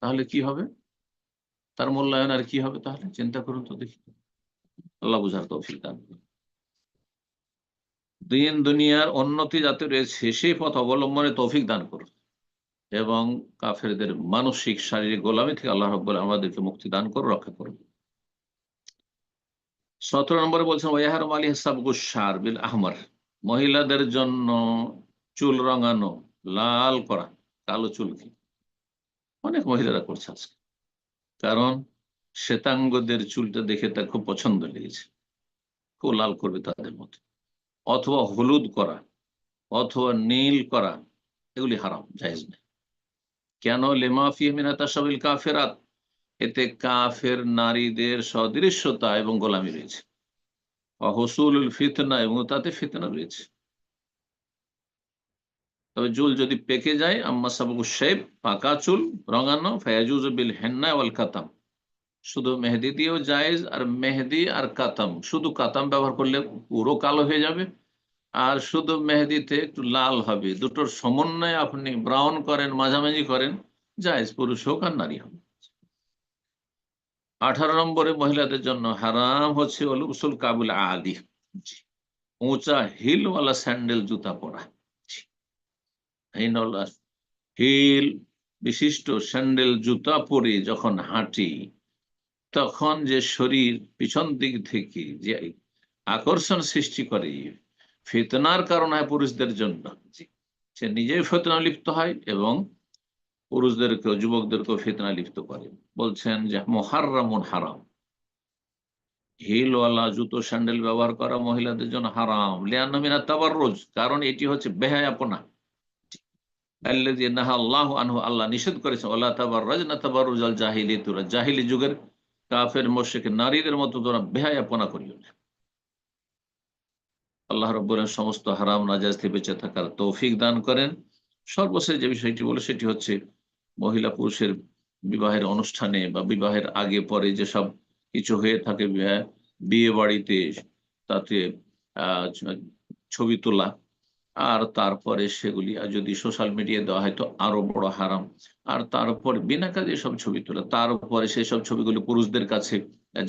তাহলে কি হবে? তার মূল্যায়ন আর কি হবে? তাহলে চিন্তা করুন তো দেখি। আল্লাহ বুঝার তৌফিক দান করুন। দিন দুনিয়ার উন্নতি যাতে রয়েছে সেই পথ অবলম্বনে তৌফিক দান করুন, এবং কাফেরদের মানসিক শারীরিক গোলামি থেকে আল্লাহ রাব্বুল আমাদেরকে মুক্তি দান করে রক্ষা করুন। 17 নম্বরে বলছেন ওয়াহরুম আলাইহি সাবগুস শার বিল আহমার, মহিলাদের জন্য চুল রঙানো, লাল করা, কালো চুলকে অনেক মহিলারা করছে আজকে। কারণ শ্বেতাঙ্গদের চুলটা দেখে তার খুব পছন্দ লেগেছে, খুব লাল করবে তাদের মতো। অথবা হলুদ করা, অথবা নীল করা, এগুলি হারাম, জায়েজ নেই। কেন? লিমা ফিহি মিন তাশাবিল কাফিরাত, এতে কাফের নারীদের সদৃশ্যতা এবং গোলামি রয়েছে। হুসুলুল ফিতনা, এবং তাতে ফিতনা রয়েছে। তবে চুল যদি পেকে যায়, আম্মা সাবগু শেব, পাকা চুল রঙানো, ফায়াজুজু বিল হেন্না ওয়াল কাতাম, শুধু মেহেদি দিয়েও জায়েজ। আর মেহেদি আর কাতাম, শুধু কাতাম ব্যবহার করলে পুরো কালো হয়ে যাবে, আর শুধু মেহেদিতে একটু লাল হবে, দুটোর সমন্বয়ে আপনি ব্রাউন করেন, মাঝামাঝি করেন, জায়েজ, পুরুষ হোক আর নারী হোক। 18 নম্বরে মহিলাদের জন্য হারাম হচ্ছে অলুবসুল কাবুল আদি, উঁচা হিলওয়ালা স্যান্ডেল জুতা পরা। হিল বিশিষ্ট স্যান্ডেল জুতা পরে যখন হাঁটি, তখন যে শরীর পিছন দিক থেকে যে আকর্ষণ সৃষ্টি করে, ফিতনার কারণ হয় পুরুষদের জন্য। সে নিজেই ফিতনা লিপ্ত হয় এবং পুরুষদেরকেও, যুবকদেরকেও ফিতনা লিপ্ত করে। বলছেন যে মুহাররামুন, হারাম। হিলওয়ালা জুতো স্যান্ডেল ব্যবহার করা মহিলাদের জন্য হারাম। লিআন্না মিনাত তাবাররুজ, কারণ এটি হচ্ছে বেহায়াপনা। আল্লাযী নাহা আল্লাহু আনহু, আল্লাহ নিষেধ করেছেন, ওয়ালা তাবাররাজনা তাবাররুজাল জাহিলিয়াতি, জাহিলি যুগের কাফের মুশরিক নারীদের মতো তোমরা বেহায়াপনা করিও না। আল্লাহ রাব্বুল সমস্ত হারাম নাজায়েজ থেকে বেঁচে থাকার তৌফিক দান করেন। সর্বশেষ যে বিষয়টি বলে সেটি হচ্ছে মহিলা পুরুষের বিবাহের অনুষ্ঠানে বা বিবাহের আগে পরে যেসব কিছু হয়ে থাকে বিয়ে বাড়িতে, তাতে ছবি তোলা, আর তারপরে সেগুলি যদি সোশ্যাল মিডিয়ায় দেওয়া হয় তো আরো বড় হারাম। আর তার উপরে বিনা কাজে এসব ছবি তোলা, তার উপরে সেই সব ছবিগুলো পুরুষদের কাছে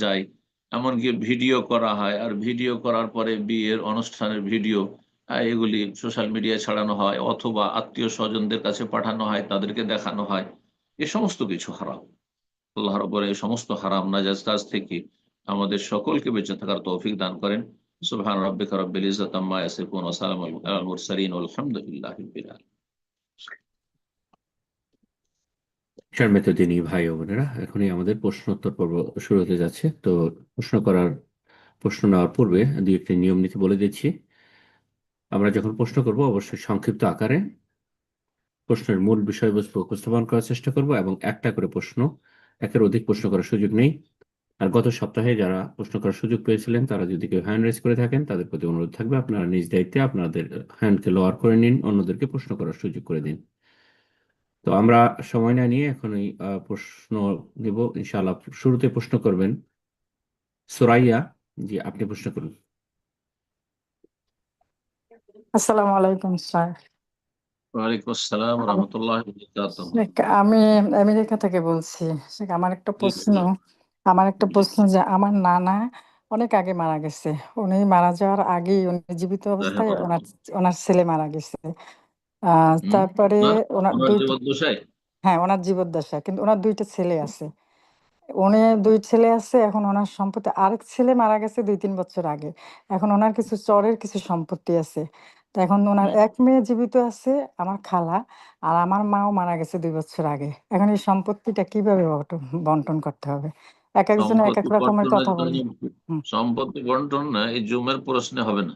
যায়, এমনকি ভিডিও করা হয়, আর ভিডিও করার পরে বিয়ের অনুষ্ঠানের ভিডিও এগুলি সোশ্যাল মিডিয়ায় ছড়ানো হয় অথবা আত্মীয় স্বজনদের কাছে পাঠানো হয়, তাদেরকে দেখানো হয়। এ সমস্ত কিছু হারাম। আল্লাহ রাব্বুল এই সমস্ত হারাম নাজায়েজ কাজ থেকে আমাদের সকলকে বেঁচে থাকার তৌফিক দান করেন। সুবহান রাব্বিকা রাব্বিল ইজ্জাতি আম্মা ইয়াসিফুন ওয়া সালামুন আলাল মুরসালিন ওয়ালহামদুলিল্লাহি রাব্বিল আলামিন। সম্মানিত দিনী ভাই ও বোনেরা, এখনই আমাদের প্রশ্নোত্তর পর্ব শুরু হতে যাচ্ছে। তো প্রশ্ন নেওয়ার পূর্বে দুই একটি নিয়ম নীতি বলে দিচ্ছি। আমরা যখন প্রশ্ন করব অবশ্যই সংক্ষিপ্ত আকারে প্রশ্নের মূল বিষয়বস্তু উপস্থাপন করার চেষ্টা করব, এবং একটা করে প্রশ্ন, একের অধিক প্রশ্ন করার সুযোগ নেই। আর গত সপ্তাহে যারা প্রশ্ন করার সুযোগ পেয়েছিলেন তারা যদি কেউ হ্যান্ড রেজ করে থাকেন, তাদের প্রতি অনুরোধ থাকবে আপনারা নিজ দায়িত্বে আপনাদের হ্যান্ডকে লোয়ার করে নিন, অন্যদেরকে প্রশ্ন করার সুযোগ করে দিন। তো আমরা সময় না নিয়ে এখনই প্রশ্ন নিব ইনশাআল্লাহ। শুরুতে প্রশ্ন করবেন সুরাইয়া। জি, আপনি প্রশ্ন করুন। আসসালামু আলাইকুম স্যার। ওয়ালাইকুম আসসালাম ওয়া আম- রাহমাতুল্লাহি ওয়া বারাকাতুহু। আমি আমেরিকা থেকে বলছি। আমার একটা জি প্রশ্ন বলুন। জি। যে আমার নানা অনেক আগে মারা গেছে। উনি মারা যাওয়ার আগেই, উনি জীবিত অবস্থায় রহমান। ওনার ওনার ছেলে মারা গেছে। হুম। তারপরে ওনার ওনার ওনার দুইটা, জীবদ্দশায়। হ্যাঁ ওনার জীবদ্দশা, কিন্তু ওনার দুইটা ছেলে আছে। উনি দুই ছেলে আছে, এখন ওনার সম্পত্তি, আরেক ছেলে মারা গেছে 2-3 বছর আগে। এখন ওনার কিছু চরের কিছু সম্পত্তি আছে। তা এখন ওনার হুম। এক মেয়ে জীবিত আছে, আমার খালা। আর আমার মাও মারা গেছে 2 বছর আগে। এখন এই সম্পত্তিটা কিভাবে বন্টন করতে হবে? এক একজন এক এক সম্পত্তি রকমের বন্টনের কথা বলে। জন্য হুম। সম্পত্তি বন্টন না, এই জুমের প্রশ্নে হবে না,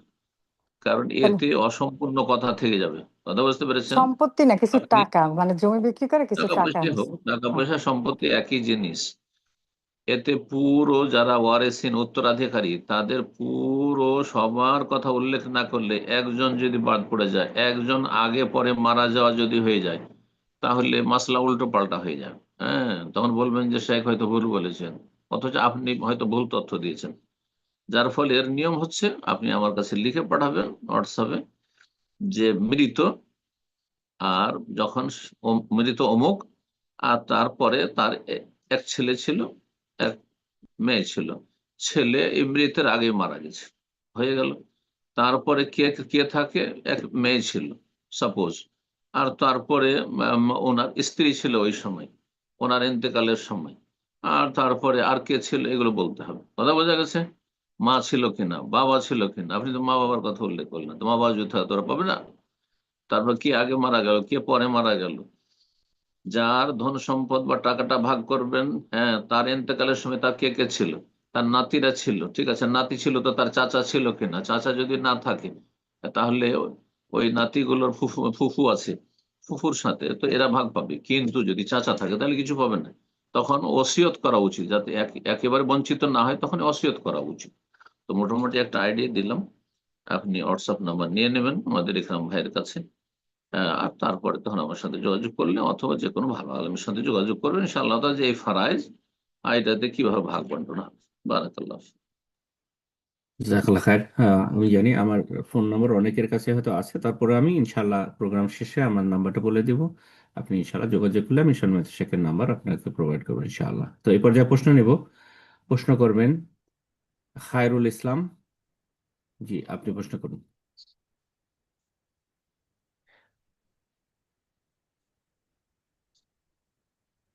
কারণ তাহলে এতে অসম্পূর্ণ কথা থেকে যাবে। কথা বুঝতে পেরেছেন? সম্পত্তি না, কিছু আপনি টাকা, মানে জমি বিক্রি করে কিছু টাকা টাকা পয়সা হোক, আনছে। টাকা হ্যাঁ। পয়সা সম্পত্তি একই জিনিস। এতে পুরো যারা ওয়ারেসিন উত্তরাধিকারী তাদের পুরো সবার কথা উল্লেখ না করলে একজন যদি বাদ পড়ে যায়, একজন আগে পরে মারা যাওয়া যদি হয়ে যায়, তাহলে মাসলা উল্টো পাল্টা হয়ে যাবে। হ্যাঁ, তখন বলবেন যে শেখ হয়তো ভুল বলেছেন, অথচ আপনি হয়তো ভুল তথ্য দিয়েছেন। যার ফলে এর নিয়ম হচ্ছে আপনি আমার কাছে লিখে পাঠাবেন হোয়াটসঅ্যাপে যে মৃত, আর যখন মৃত অমুক, আর তারপরে তার এক ছেলে ছিল, এক মেয়ে ছিল। ছেলে এই মৃতের আগে মারা গেছে, হয়ে গেল। তারপরে কে কে থাকে, এক মেয়ে ছিল সাপোজ। আর তারপরে ওনার স্ত্রী ছিল ওই সময়, ওনার ইন্তেকালের সময়। আর তারপরে আর কে ছিল, এগুলো বলতে হবে। কথা বোঝা গেছে? মা ছিল কিনা, বাবা ছিল কিনা, আপনি তো মা বাবার কথা উল্লেখ করলেন, তো মা বাবা যদি থাকে তোরা পাবে না। তারপর কে আগে মারা গেল, কে পরে মারা গেল, যার ধন সম্পদ বা টাকাটা ভাগ করবেন, হ্যাঁ, তার ইন্তেকালের সময় তার কে কে ছিল, তার নাতিরা ছিল, ঠিক আছে, নাতি ছিল তো তার চাচা ছিল কিনা, চাচা যদি না থাকে তাহলে ওই নাতিগুলোর ফুফু ফুফু আছে, ফুফুর সাথে তো এরা ভাগ পাবে। কিন্তু যদি চাচা থাকে তাহলে কিছু পাবে না। তখন ওসিয়ত করা উচিত, যাতে একেবারে বঞ্চিত না হয়, তখন ওসিয়ত করা উচিত। তো মোটামুটি একটা আইডিয়া দিলাম। আপনি হোয়াটসঅ্যাপ নাম্বার নিয়ে নেবেন আমাদের ইকরাম ভাইয়ের কাছে। আর তারপরে তখন আমার সাথে যোগাযোগ করলে অথবা যে কোনো ভালো আলমের সাথে যোগাযোগ করবেন, ইনশাআল্লাহ তাআলা, যে এই ফারাইজ এটাতে কিভাবে ভাগ বন্টন হবে। বারাকাল্লাহ। জাজাকাল্লাহ খায়ের। আমি জানি আমার ফোন নম্বর অনেকের কাছে হয়তো আছে, তারপরে আমি ইনশাল্লাহ প্রোগ্রাম শেষে আমার নাম্বারটা বলে দিব। আপনি ইনশাল্লাহ যোগাযোগ করলে আমি সম্মানিত শেখের নাম্বার আপনাকে প্রোভাইড করবো ইনশাআল্লাহ। তো এই পর্যায়ে প্রশ্ন নেব। প্রশ্ন করবেন খায়রুল ইসলাম। জি, আপনি প্রশ্ন করুন।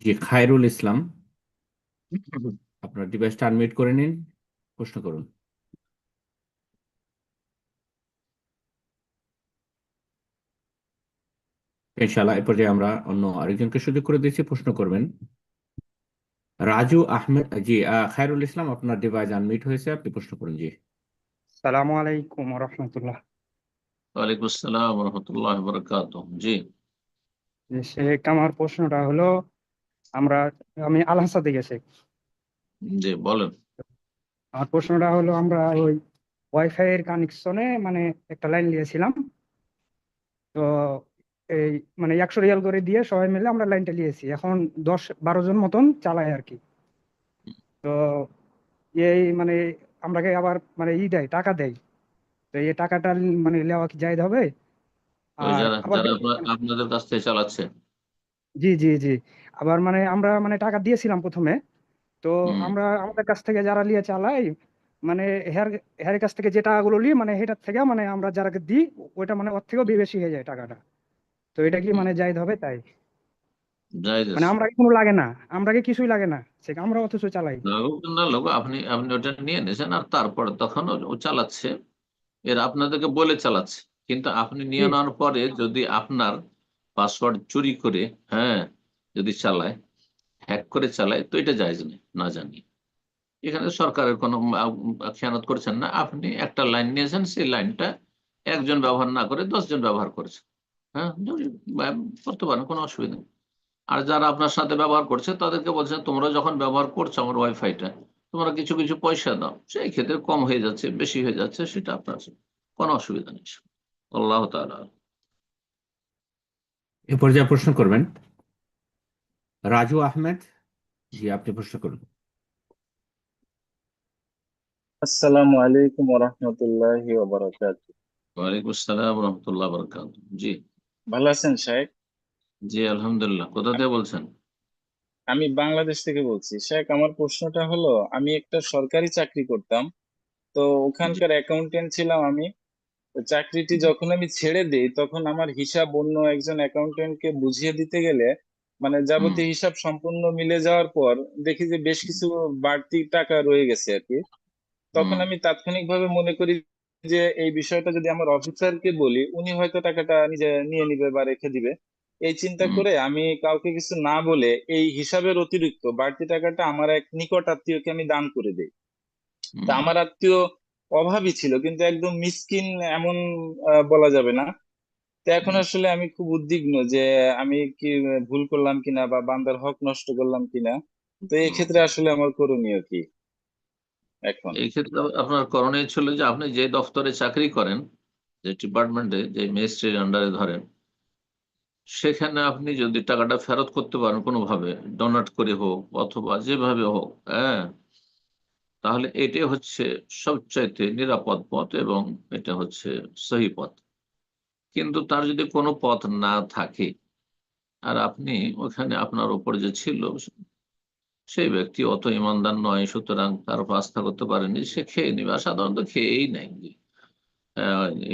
জি, খায়রুল ইসলাম, আপনার ডিভাইসটা আনমিউট করে নিন, প্রশ্ন করুন। ইনশাআল্লাহ এই পর্যায়ে আমরা অন্য আরেকজনকে সুযোগ করে দিচ্ছি, প্রশ্ন করবেন রাজু আহমেদ। জি, খায়রুল ইসলাম, আপনার ডিভাইস আনমিউট হয়েছে, আপনি প্রশ্ন করুন। জি। সালামু আলাইকুম রহমতুল্লাহ। ওয়ালাইকুম আসসালাম ওয়া রাহমাতুল্লাহি ওয়া বারাকাতুহু। জি। শেখ, আমার প্রশ্নটা হলো, আমরা আমি আলহাসা থেকে শেখ। জি বলেন। আমার প্রশ্নটা হলো, আমরা ওই ওয়াইফাই এর কানেকশনে মানে একটা লাইন নিয়েছিলাম। তো এই মানে 100 রিয়াল করে দিয়ে সবাই মিলে আমরা লাইনটা নিয়েছি, এখন 10-12 জন মতন চালাই আর কি। তো এই মানে আমরাকে আবার মানে দেয়, টাকা দেয়। তো এই টাকাটা মানে নেওয়া কি জায়েজ হবে? ওই আর যারা আবার যারা আপনাদের কাছ থেকে চালাচ্ছে? জি জি জি, আবার মানে আমরা মানে টাকা দিয়েছিলাম প্রথমে। তো হুম আমরা আমাদের কাছ থেকে যারা নিয়ে চালাই, মানে হের হের কাছ থেকে যে টাকাগুলো নিই মানে সেটার থেকে মানে আমরা যারাকে দিই ওইটা মানে ওর থেকেও বেশি হয়ে যায় টাকাটা। তো এটা কি হুম, মানে জায়েজ হবে? তাই জায়েজ মানে আছে। আমরা কোনো লাগে না, আমরা কি কিছুই লাগে না, সে আমরা অথচ চালাই। লাগুক না লাগুক, আপনি আপনি ওটা নিয়ে নিয়েছেন, আর তারপরে তখন ও চালাচ্ছে, এরা আপনাদেরকে বলে চালাচ্ছে, কিন্তু আপনি জি নিয়ে নেওয়ার পরে যদি আপনার পাসওয়ার্ড চুরি করে, হ্যাঁ, যদি চালায়, হ্যাক করে চালায়, তো এটা জায়েজ নেই না জানি। এখানে সরকারের কোনো খেয়ানত করছেন না, আপনি একটা লাইন নিয়েছেন, সেই লাইনটা একজন ব্যবহার না করে 10 জন ব্যবহার করেছে, হ্যাঁ, করতে পারেন, কোনো অসুবিধা নেই। আর যারা আপনার সাথে ব্যবহার করছে তাদেরকে বলছেন, তোমরা যখন ব্যবহার করছো আমার ওয়াইফাইটা, তোমরা কিছু কিছু পয়সা দাও, সেই ক্ষেত্রে কম হয়ে যাচ্ছে বেশি হয়ে যাচ্ছে সেটা আপনার, কোনো অসুবিধা নেই। আল্লাহ তাআলা। এ পর্যায়ে প্রশ্ন করবেন রাজু আহমেদ। জি, আপনি প্রশ্ন করুন। আসসালামু আলাইকুম ওরহমতুল্লাহি ওবারাকাতুহু। ওয়ালাইকুম আসসালাম রহমতুল্লাহ বরকাত। জি। ভালো আছেন শেখ? জি আলহামদুলিল্লাহ। কোথা থেকে বলছেন? আমি বাংলাদেশ থেকে বলছি শেখ। আমার প্রশ্নটা হলো, আমি একটা সরকারি চাকরি করতাম, তো জি। ওখানকার অ্যাকাউন্টেন্ট ছিলাম আমি। তো চাকরিটি যখন আমি ছেড়ে দিই তখন আমার হিসাব অন্য একজন অ্যাকাউন্টেন্টকে বুঝিয়ে দিতে গেলে, মানে হুম যাবতীয় হিসাব সম্পূর্ণ মিলে যাওয়ার পর দেখি যে বেশ কিছু বাড়তি টাকা রয়ে গেছে আর কি। তখন হুম আমি তাৎক্ষণিকভাবে মনে করি যে এই বিষয়টা যদি আমার অফিসারকে বলি, উনি হয়তো টাকাটা নিজে নিয়ে নিবে বা রেখে দিবে। এই চিন্তা হুম করে আমি কাউকে কিছু না বলে এই হিসাবের অতিরিক্ত বাড়তি টাকাটা আমার এক নিকট আত্মীয়কে আমি দান করে দিই। তা হুম আমার আত্মীয় অভাবী ছিল, কিন্তু একদম মিসকিন এমন বলা যাবে না। তো এখন হুম আসলে আমি খুব উদ্বিগ্ন যে আমি কি ভুল করলাম কিনা বা বান্দার হক নষ্ট করলাম কিনা। তো এই হুম। ক্ষেত্রে আসলে আমার করণীয় কি এখন? এই ক্ষেত্রে আপনার করণীয় ছিল যে আপনি যে দপ্তরে চাকরি করেন, যে ডিপার্টমেন্টে, যে মিনিস্ট্রির আন্ডারে ধরেন, সেখানে আপনি যদি টাকাটা ফেরত করতে পারেন কোনোভাবে, ডোনেট করে হোক অথবা যেভাবে হোক, হ্যাঁ, তাহলে এটাই হচ্ছে সবচাইতে নিরাপদ পথ এবং এটা হচ্ছে সহি পথ। কিন্তু তার যদি কোনো পথ না থাকে, আর আপনি ওখানে আপনার উপর যে ছিল সেই ব্যক্তি অত ইমানদার নয়, সুতরাং তার উপর আস্থা করতে পারেনি, সে খেয়ে নিবে, আর সাধারণত খেয়েই নেয়।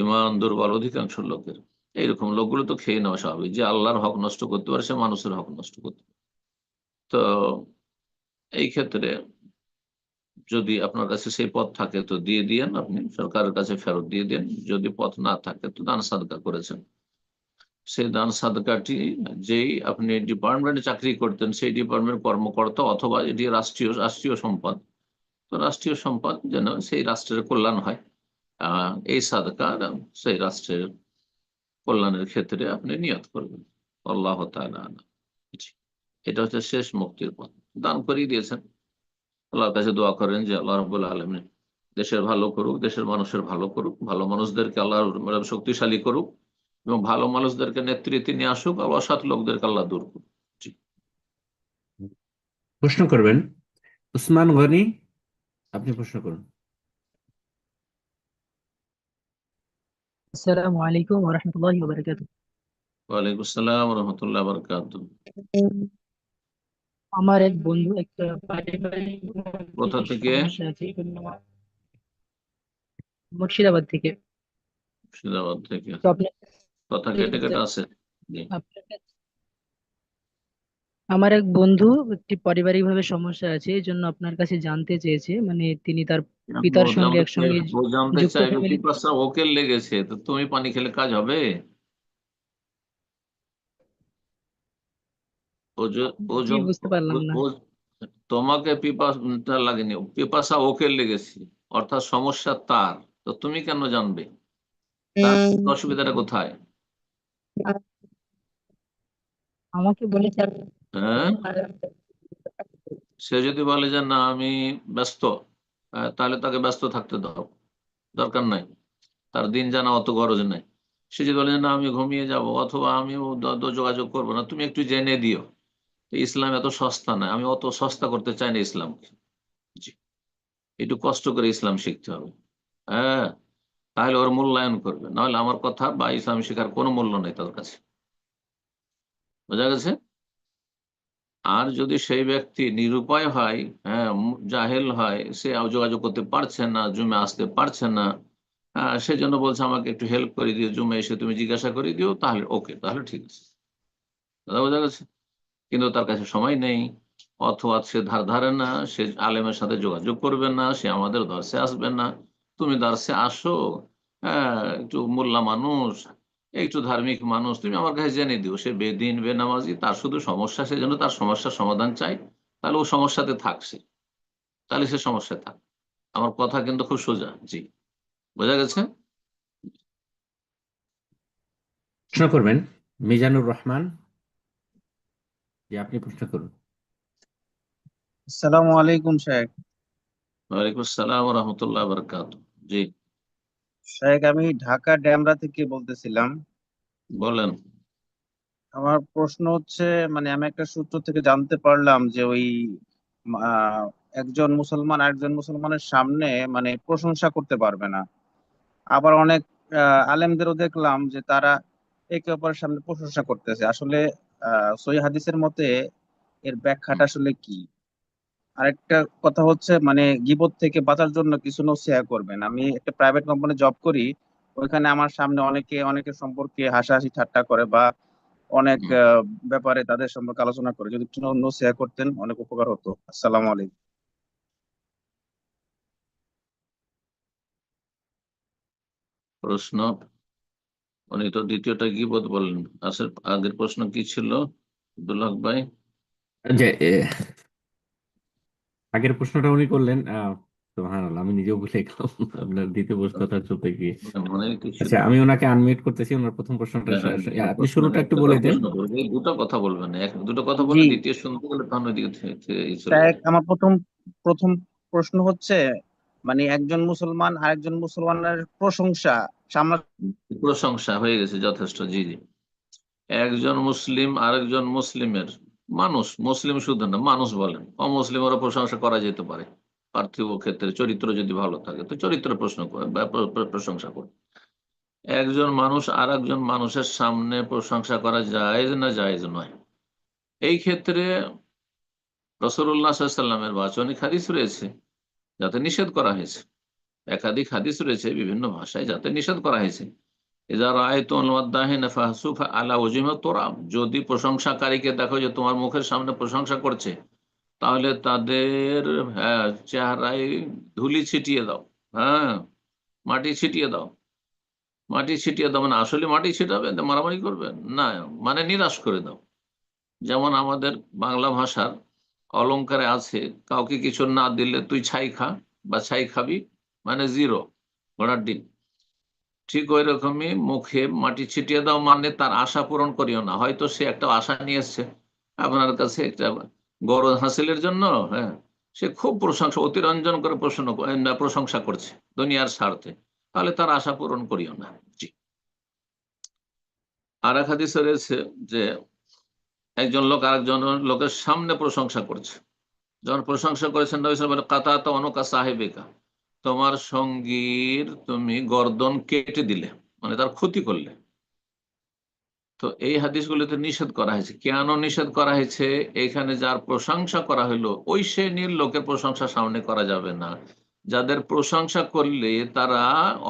ইমান দুর্বল অধিকাংশ লোকের, এইরকম লোকগুলো তো খেয়ে নেওয়া স্বাভাবিক। যে আল্লাহর হক নষ্ট করতে পারে, সে মানুষের হক নষ্ট করতে পারে। তো এই ক্ষেত্রে যদি আপনার কাছে সেই পথ থাকে তো দিয়ে দিয়েন, আপনি সরকারের কাছে ফেরত দিয়ে দেন। যদি পথ না থাকে তো দান সাদকা করেছেন, সেই দান সাদকাটি, যেই আপনি ডিপার্টমেন্টে চাকরি করতেন সেই ডিপার্টমেন্ট কর্মকর্তা, অথবা এটি রাষ্ট্রীয় রাষ্ট্রীয় সম্পদ, তো রাষ্ট্রীয় সম্পদ যেন সেই রাষ্ট্রের কল্যাণ হয়, এই সাদকা সেই রাষ্ট্রের কল্যাণের ক্ষেত্রে আপনি নিয়ত করবেন। আল্লাহ তাআলা আ'লাম। জি। এটা হচ্ছে শেষ মুক্তির পথ। দান করিয়ে দিয়েছেন, আল্লাহর কাছে দোয়া করেন যে আল্লাহ রাব্বুল আলামিন দেশের ভালো করুক, দেশের মানুষের ভালো করুক, ভালো মানুষদেরকে আল্লাহ শক্তিশালী করুক, এবং ভালো মানুষদেরকে নেতৃত্বে নিয়ে আসুক, আর অসৎ লোকদেরকে আল্লাহ দূর করুক। জি। প্রশ্ন করবেন উসমান গনি। আপনি প্রশ্ন করুন। আসসালামু আলাইকুম ওয়া রাহমাতুল্লাহি ওয়া বারাকাতুহু। ওয়ালাইকুম আসসালাম রহমতুল্লাহ বরকাত। আমার এক বন্ধু একটা পারিবারিক কোথা থেকে? সমস্যা আছে, এই জন্য মুর্শিদাবাদ থেকে। মুর্শিদাবাদ থেকে। তো আপনার কথা কেটে কেটে আছে। জি। আপনার কাছে- আমার এক বন্ধু একটি পারিবারিক সমস্যা আছে, এই জন্য আপনার কাছে জানতে চেয়েছে, মানে তিনি তার পিতার সঙ্গে একসঙ্গে ও জানতে যুক্ত চাইবে ফ্যামিলি। পিপাসা ওকে লেগেছে, তো তুমি পানি খেলে কাজ হবে? ও য- ও জি, য- বুঝতে পারলাম ও- না। ও- তোমাকে পিপাসা লাগেনি, পিপাসা ওকে লেগেছে, অর্থাৎ সমস্যা তার। তো তুমি কেন জানবে? তার অসুবিধাটা কোথায়? আমাকে বলেছে হ্যাঁ, সে যদি বলে যে না আমি ব্যস্ত, তাহলে তাকে ব্যস্ত থাকতে দাও। দরকার নাই, তার দিন জানা অত গরজ নাই। সে যদি বলে যে না আমি ঘুমিয়ে যাব অথবা আমি যোগাযোগ করবো না, তুমি একটু জেনে দিও। তো ইসলাম এত সস্তা নয়, আমি অত সস্তা করতে চাই না ইসলামকে। জি, একটু কষ্ট করে ইসলাম শিখতে হবে। হ্যাঁ, তাহলে ওর মূল্যায়ন করবে, নাহলে আমার কথা বা ইসলাম শেখার কোনো মূল্য নেই তার কাছে। বোঝা গেছে? আর যদি সেই ব্যক্তি নিরুপায় হয়, হ্যাঁ, জাহেল হয়, সে যোগাযোগ করতে পারছে না, জুমে আসতে পারছে না, সেজন্য বলছে আমাকে একটু হেল্প করে দিও, জুমে এসে তুমি জিজ্ঞাসা করে দিও, তাহলে ওকে, তাহলে ঠিক আছে। দাদা বোঝা গেছে? কিন্তু তার কাছে সময় নেই, অথবা সে ধার ধারে না, সে আলেমের সাথে যোগাযোগ করবে না, সে আমাদের দর্শে আসবে না। তুমি দর্শে আসো, হ্যাঁ, একটু মোল্লা মানুষ, একটু ধার্মিক মানুষ, তুমি আমার কাছে জেনে দিও। সে বেদিন বেনামাজি, তার শুধু সমস্যা, সে যেন তার সমস্যার সমাধান চাই, তাহলে ও সমস্যাতে থাকছে, তাহলে সে সমস্যায় থাক। আমার কথা কিন্তু খুব সোজা। জি, বোঝা গেছে? প্রশ্ন করবেন মিজানুর রহমান। যে আপনি প্রশ্ন করুন। আসসালামু আলাইকুম শেখ। ওয়ালাইকুম আসসালাম রহমতুল্লাহ বরকাত। জি, শেখ, আমি ঢাকা ডেমরা থেকে বলতেছিলাম। বলেন। আমার প্রশ্ন হচ্ছে, মানে আমি একটা সূত্র থেকে জানতে পারলাম যে ওই একজন মুসলমান আরেকজন মুসলমানের সামনে মানে প্রশংসা করতে পারবে না। আবার অনেক আলেমদেরও দেখলাম যে তারা একে অপরের সামনে প্রশংসা করতেছে। আসলে সহিহ হাদিসের মতে এর ব্যাখ্যাটা আসলে কি? আরেকটা কথা হচ্ছে, মানে গীবত থেকে বাঁচার জন্য কিছু নসিহা করবেন। আমি একটা প্রাইভেট কোম্পানি জব করি, ওইখানে আমার সামনে অনেকের সম্পর্কে হাসাহাসি ঠাট্টা করে বা অনেক হুম, ব্যাপারে তাদের সম্পর্কে আলোচনা করে। যদি একটু নসিহা করতেন অনেক উপকার হতো। আসসালামু আলাইকুম। প্রশ্ন, উনি তো দ্বিতীয়টা গীবত বললেন। আসলে আগের প্রশ্ন কি ছিল আব্দুল হক ভাই? যে আগের প্রশ্নটা উনি করলেন, সুবহানাল্লাহ, আমি নিজেও ভুলে গেলাম আপনার দ্বিতীয় প্রশ্নটা চলতে গিয়ে। মনে কি ছিল? আচ্ছা, আমি ওনাকে আনমিউট করতেছি, ওনার প্রথম প্রশ্নটা হ্যাঁ, হ্যাঁ, দুটো আপনি প্রশ্ন, শুরুটা একটু একটা বলে করে দেন। প্রশ্ন করবে, এই দুটো কথা বলবেন না, দুটো কথা বলে জি দ্বিতীয় শুনতে গেলে তখন ওইদিকে চলে শেখ, যাবে। আমার প্রথম প্রথম প্রশ্ন হচ্ছে, মানে একজন মুসলমান আরেকজন মুসলমানের প্রশংসা সামনা। প্রশংসা হয়ে গেছে যথেষ্ট। জি, জি। একজন মুসলিম আরেকজন মুসলিমের, মানুষ, মুসলিম শুধু না, মানুষ বলেন, অমুসলিমেরও প্রশংসা করা যেতে পারে। পার্থিব ক্ষেত্রে চরিত্র যদি ভালো থাকে তো চরিত্র প্রশ্ন করে বা প্রশংসা করে। একজন মানুষ আর একজন মানুষের সামনে প্রশংসা করা জায়েজ না জায়েজ নয়, এই ক্ষেত্রে রাসূলুল্লাহ সাল্লাল্লাহু আলাইহি ওয়াসাল্লামের বাচনিক হাদিস রয়েছে যাতে নিষেধ করা হয়েছে। একাধিক হাদিস রয়েছে বিভিন্ন ভাষায় যাতে নিষেধ করা হয়েছে। ইযা রাআইতুল মাদ্দাহিনা ফাহসুফা আলা ওয়াজহিহি তুরাব, যদি প্রশংসাকারীকে দেখো যে তোমার মুখের সামনে প্রশংসা করছে, তাহলে তাদের, হ্যাঁ, চেহারায় ধুলি ছিটিয়ে দাও। হ্যাঁ, মাটি ছিটিয়ে দাও। মাটি ছিটিয়ে দাও মানে আসলে মাটি ছিটাবে, মারামারি করবে না, মানে নিরাশ করে দাও। যেমন আমাদের বাংলা ভাষার অলংকারে আছে, কাউকে কিছু না দিলে তুই ছাই খা বা ছাই খাবি, মানে জিরো, ঘোড়ার ডিম। ঠিক ওই রকমই মুখে মাটি ছিটিয়ে দাও মানে তার আশা পূরণ করিও না। হয়তো সে একটা আশা নিয়ে এসছে আপনার কাছে একটা গরজ হাসিলের জন্য, হ্যাঁ, সে খুব প্রশংসা, অতিরঞ্জন করে প্রশংসা করছে দুনিয়ার স্বার্থে, তাহলে তার আশা পূরণ করিও না। জি। আর এক হাদিসে রয়েছে যে একজন লোক আরেকজন লোকের সামনে প্রশংসা করছে। যখন প্রশংসা করেছেন নবী সাল্লাল্লাহু আলাইহি ওয়াসাল্লাম বলেন, কাতাতা অনুকা সাহিবিকা, তোমার সঙ্গীর তুমি গর্দন কেটে দিলে, মানে তার ক্ষতি করলে। তো এই হাদিসগুলিতে নিষেধ করা হয়েছে। কেন নিষেধ করা হয়েছে? এখানে যার প্রশংসা করা হলো ওই শ্রেণীর লোকের প্রশংসা সামনে করা যাবে না, যাদের প্রশংসা করলে তারা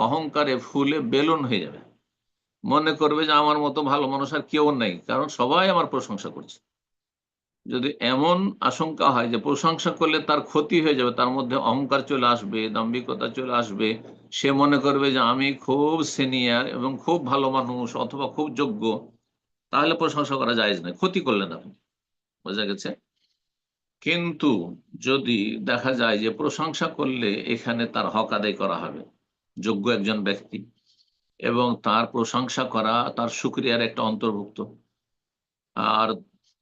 অহংকারে ফুলে বেলুন হয়ে যাবে, মনে করবে যে আমার মতো ভালো মানুষ আর কেউ নেই, কারণ সবাই আমার প্রশংসা করছে। যদি এমন আশঙ্কা হয় যে প্রশংসা করলে তার ক্ষতি হয়ে যাবে, তার মধ্যে অহংকার চলে আসবে, দাম্ভিকতা চলে আসবে, সে মনে করবে যে আমি খুব সিনিয়র এবং খুব ভালো মানুষ অথবা খুব যোগ্য, তাহলে প্রশংসা করা জায়েজ নয়, ক্ষতি করলেন আপনি। বোঝা গেছে? কিন্তু যদি দেখা যায় যে প্রশংসা করলে এখানে তার হক আদায় করা হবে, যোগ্য একজন ব্যক্তি, এবং তার প্রশংসা করা তার শুকরিয়ার একটা অন্তর্ভুক্ত, আর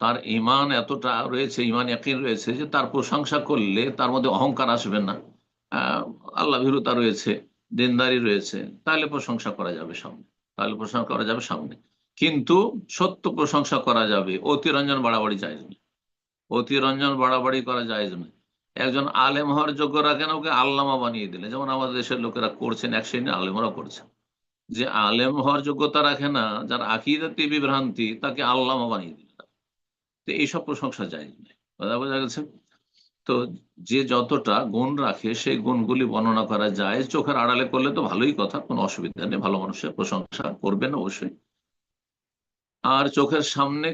তার ঈমান এতটা রয়েছে, ঈমান ইয়াকিন রয়েছে যে তার প্রশংসা করলে তার মধ্যে অহংকার আসবে না, আহ, আল্লাহ ভীরুতা রয়েছে, দিনদারি রয়েছে, তাহলে প্রশংসা করা যাবে সামনে, কিন্তু সত্য প্রশংসা করা যাবে, অতিরঞ্জন বাড়াবাড়ি জায়েজ নয়। অতিরঞ্জন বাড়াবাড়ি করা জায়েজ নয়। একজন আলেম হওয়ার যোগ্য রাখেন, ওকে আল্লামা বানিয়ে দিলে, যেমন আমাদের দেশের লোকেরা করছেন, এক শ্রেণীর আলেমরা করছেন, যে আলেম হওয়ার যোগ্যতা রাখে না, যার আকীদাতে বিভ্রান্তি, তাকে আল্লামা বানিয়ে দিলে। তো এইসব প্রশংসা জায়েজ নয়। কথা বোঝা গেছে? তো যে যতটা গুণ রাখে সেই গুণগুলি বর্ণনা করা যায়, চোখের আড়ালে করলে তো ভালোই কথা, কোনো অসুবিধা নেই, ভালো মানুষের প্রশংসা করবেন অবশ্যই। আর চোখের সামনে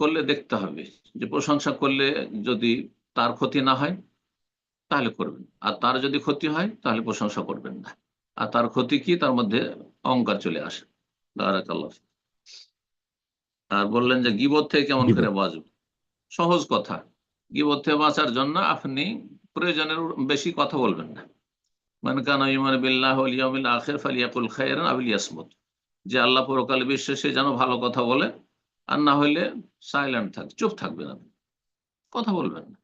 করলে দেখতে হবে যে প্রশংসা করলে যদি তার ক্ষতি না হয় তাহলে করবেন, আর তার যদি ক্ষতি হয় তাহলে প্রশংসা করবেন না। আর তার ক্ষতি কি, তার মধ্যে অহংকার চলে আসে। বারাকাল্লাহ ফিক। আর বললেন যে গীবত থেকে কেমন করে গীবত। বাঁচব। সহজ কথা, গীবত থেকে বাঁচার জন্য আপনি প্রয়োজনের বেশি কথা বলবেন না। মান কানা ইউমিনু বিল্লাহি ওয়াল ইয়াউমিল আখির ফালিয়াকুল খায়রান আও লিয়াসমুত। যে আল্লাহ পরকালে বিশ্বাসী যেন ভালো কথা বলে, আর না হইলে সাইলেন্ট থাক, চুপ থাকবেন, আপনি কথা বলবেন না।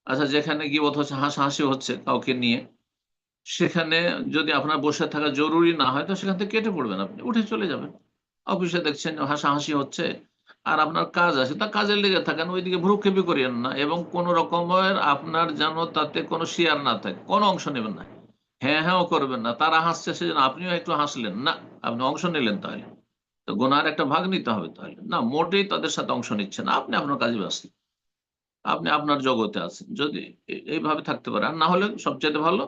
আচ্ছা, যেখানে গীবত হচ্ছে, হাসাহাসি হচ্ছে কাউকে নিয়ে, সেখানে যদি আপনার বসে থাকা জরুরি না হয়, তো সেখান থেকে কেটে পড়বেন, আপনি উঠে চলে যাবেন। অফিসে দেখছেন হাসাহাসি হচ্ছে, আর আপনার কাজ আছে, তা কাজের লেগে থাকেন, ওইদিকে ভ্রুক্ষেপই করিয়েন না, এবং কোন রকমের আপনার যেন তাতে কোনো শেয়ার না থাকে, কোনো অংশ নেবেন না। হ্যাঁ হ্যাঁও করবেন না, তারা হাসছে সেজন্য আপনিও একটু হাসলেন না, আপনি অংশ নিলেন, তাহলে তো গুনার একটা ভাগ নিতে হবে। তাহলে না, মোটেই তাদের সাথে অংশ নিচ্ছেন, আপনি আপনার কাজে ব্যস্ত, আপনি আপনার জগতে আছেন। যদি এইভাবে থাকতে পারে, আর না হলে সবচেয়ে ভালো,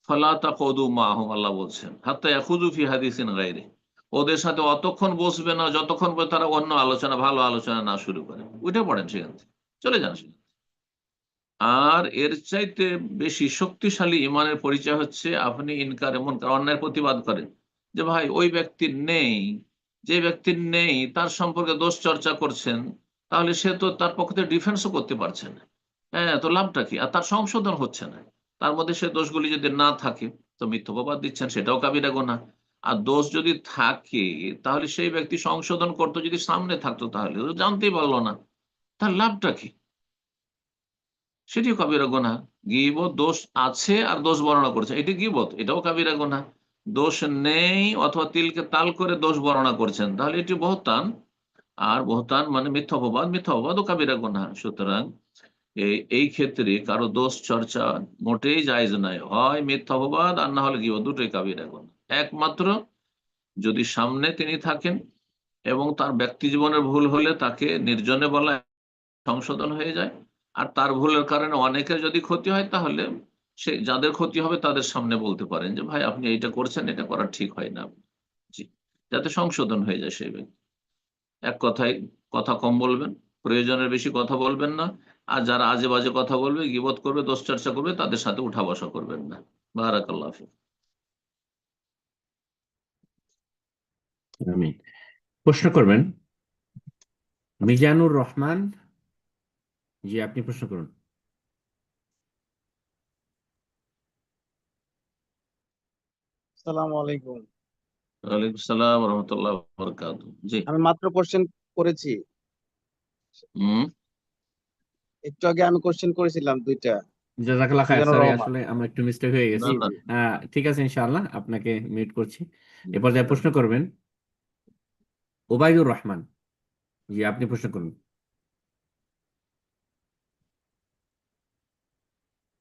ফালা তাকুদু মাহুম, আল্লাহ বলছেন, হাত্তা ইয়াখুযু ফি হাদিসিন গায়রি, ওদের সাথে অতক্ষণ বসবে না যতক্ষণ পর্যন্ত তারা অন্য আলোচনা, ভালো আলোচনা না শুরু করে। উঠে পড়েন সেখান থেকে, চলে যান সেখান থেকে। আর এর চাইতে বেশি শক্তিশালী ইমানের পরিচয় হচ্ছে আপনি ইনকারে মুনকার, অন্যায়ের প্রতিবাদ করেন, যে ভাই ওই ব্যক্তির নেই, যে ব্যক্তির নেই তার সম্পর্কে দোষ চর্চা করছেন, তাহলে সে তো তার পক্ষ থেকে ডিফেন্সও করতে পারছে না। হ্যাঁ, তো লাভটা কি? আর তার সংশোধন হচ্ছে না। তার মধ্যে সে দোষগুলি যদি না থাকে, তো মিথ্যাবাদ দিচ্ছেন, সেটাও কাবিরা গুনাহ। আর দোষ যদি থাকে, তাহলে সেই ব্যক্তি সংশোধন করতো, যদি সামনে থাকতো, তাহলে তো জানতেই পারলো না, তার লাভটা কি? সেটিও কাবিরা গুনাহ। গীবত, দোষ আছে আর দোষ বর্ণনা করছে, এটি গীবত, এটাও কাবিরা গুনাহ। দোষ নেই অথবা তিলকে তাল করে দোষ বর্ণনা করছেন, তাহলে এটি বহতান। আর বহতান মানে মিথ্যা অপবাদ, মিথ্যা অপবাদও কাবিরা গুনাহ। সুতরাং এই ক্ষেত্রে কারো দোষ চর্চা মোটেই জায়েজ নয়, হয় মিথ্যা অপবাদ আর না হলে গীবত, দুটোই কাবিরা গুনাহ। একমাত্র যদি সামনে তিনি থাকেন এবং তার ব্যক্তি জীবনের ভুল হলে তাকে নির্জনে বলা, সংশোধন হয়ে যায়। আর তার ভুলের কারণে অনেকের যদি ক্ষতি হয়, তাহলে সে যাদের ক্ষতি হবে তাদের সামনে বলতে পারেন যে ভাই আপনি এইটা করছেন, এটা করা ঠিক হয় না। জি, যাতে সংশোধন হয়ে যায় সেই ব্যক্তি। এক কথায়, কথা কম বলবেন, প্রয়োজনের বেশি কথা বলবেন না। আর যারা আজে বাজে কথা বলবে, গীবত করবে, দোষ চর্চা করবে, তাদের সাথে উঠা বসা করবেন না। বারাকাল্লাহ ফিক। আমিন। প্রশ্ন করবেন মিজানুর রহমান। জি, আপনি প্রশ্ন করুন। আসসালামু আলাইকুম। ওয়ালাইকুম সালাম রহমতুল্লাহ বরকাত। জি। আমি মাত্র কোশ্চেন করেছি, হম। একটু আগে আমি কোশ্চেন করেছিলাম দুইটা। জাযাকাল্লাহ খায়ের, মিজানুর সরি, রহমান। আসলে আমার একটু মিস্টেক হয়ে না গেছে। না। ঠিক আছে, ইনশাআল্লাহ আপনাকে মিউট করছি। এ পর্যায়ে প্রশ্ন করবেন ওবায়দুর রহমান। জি, আপনি প্রশ্ন করুন।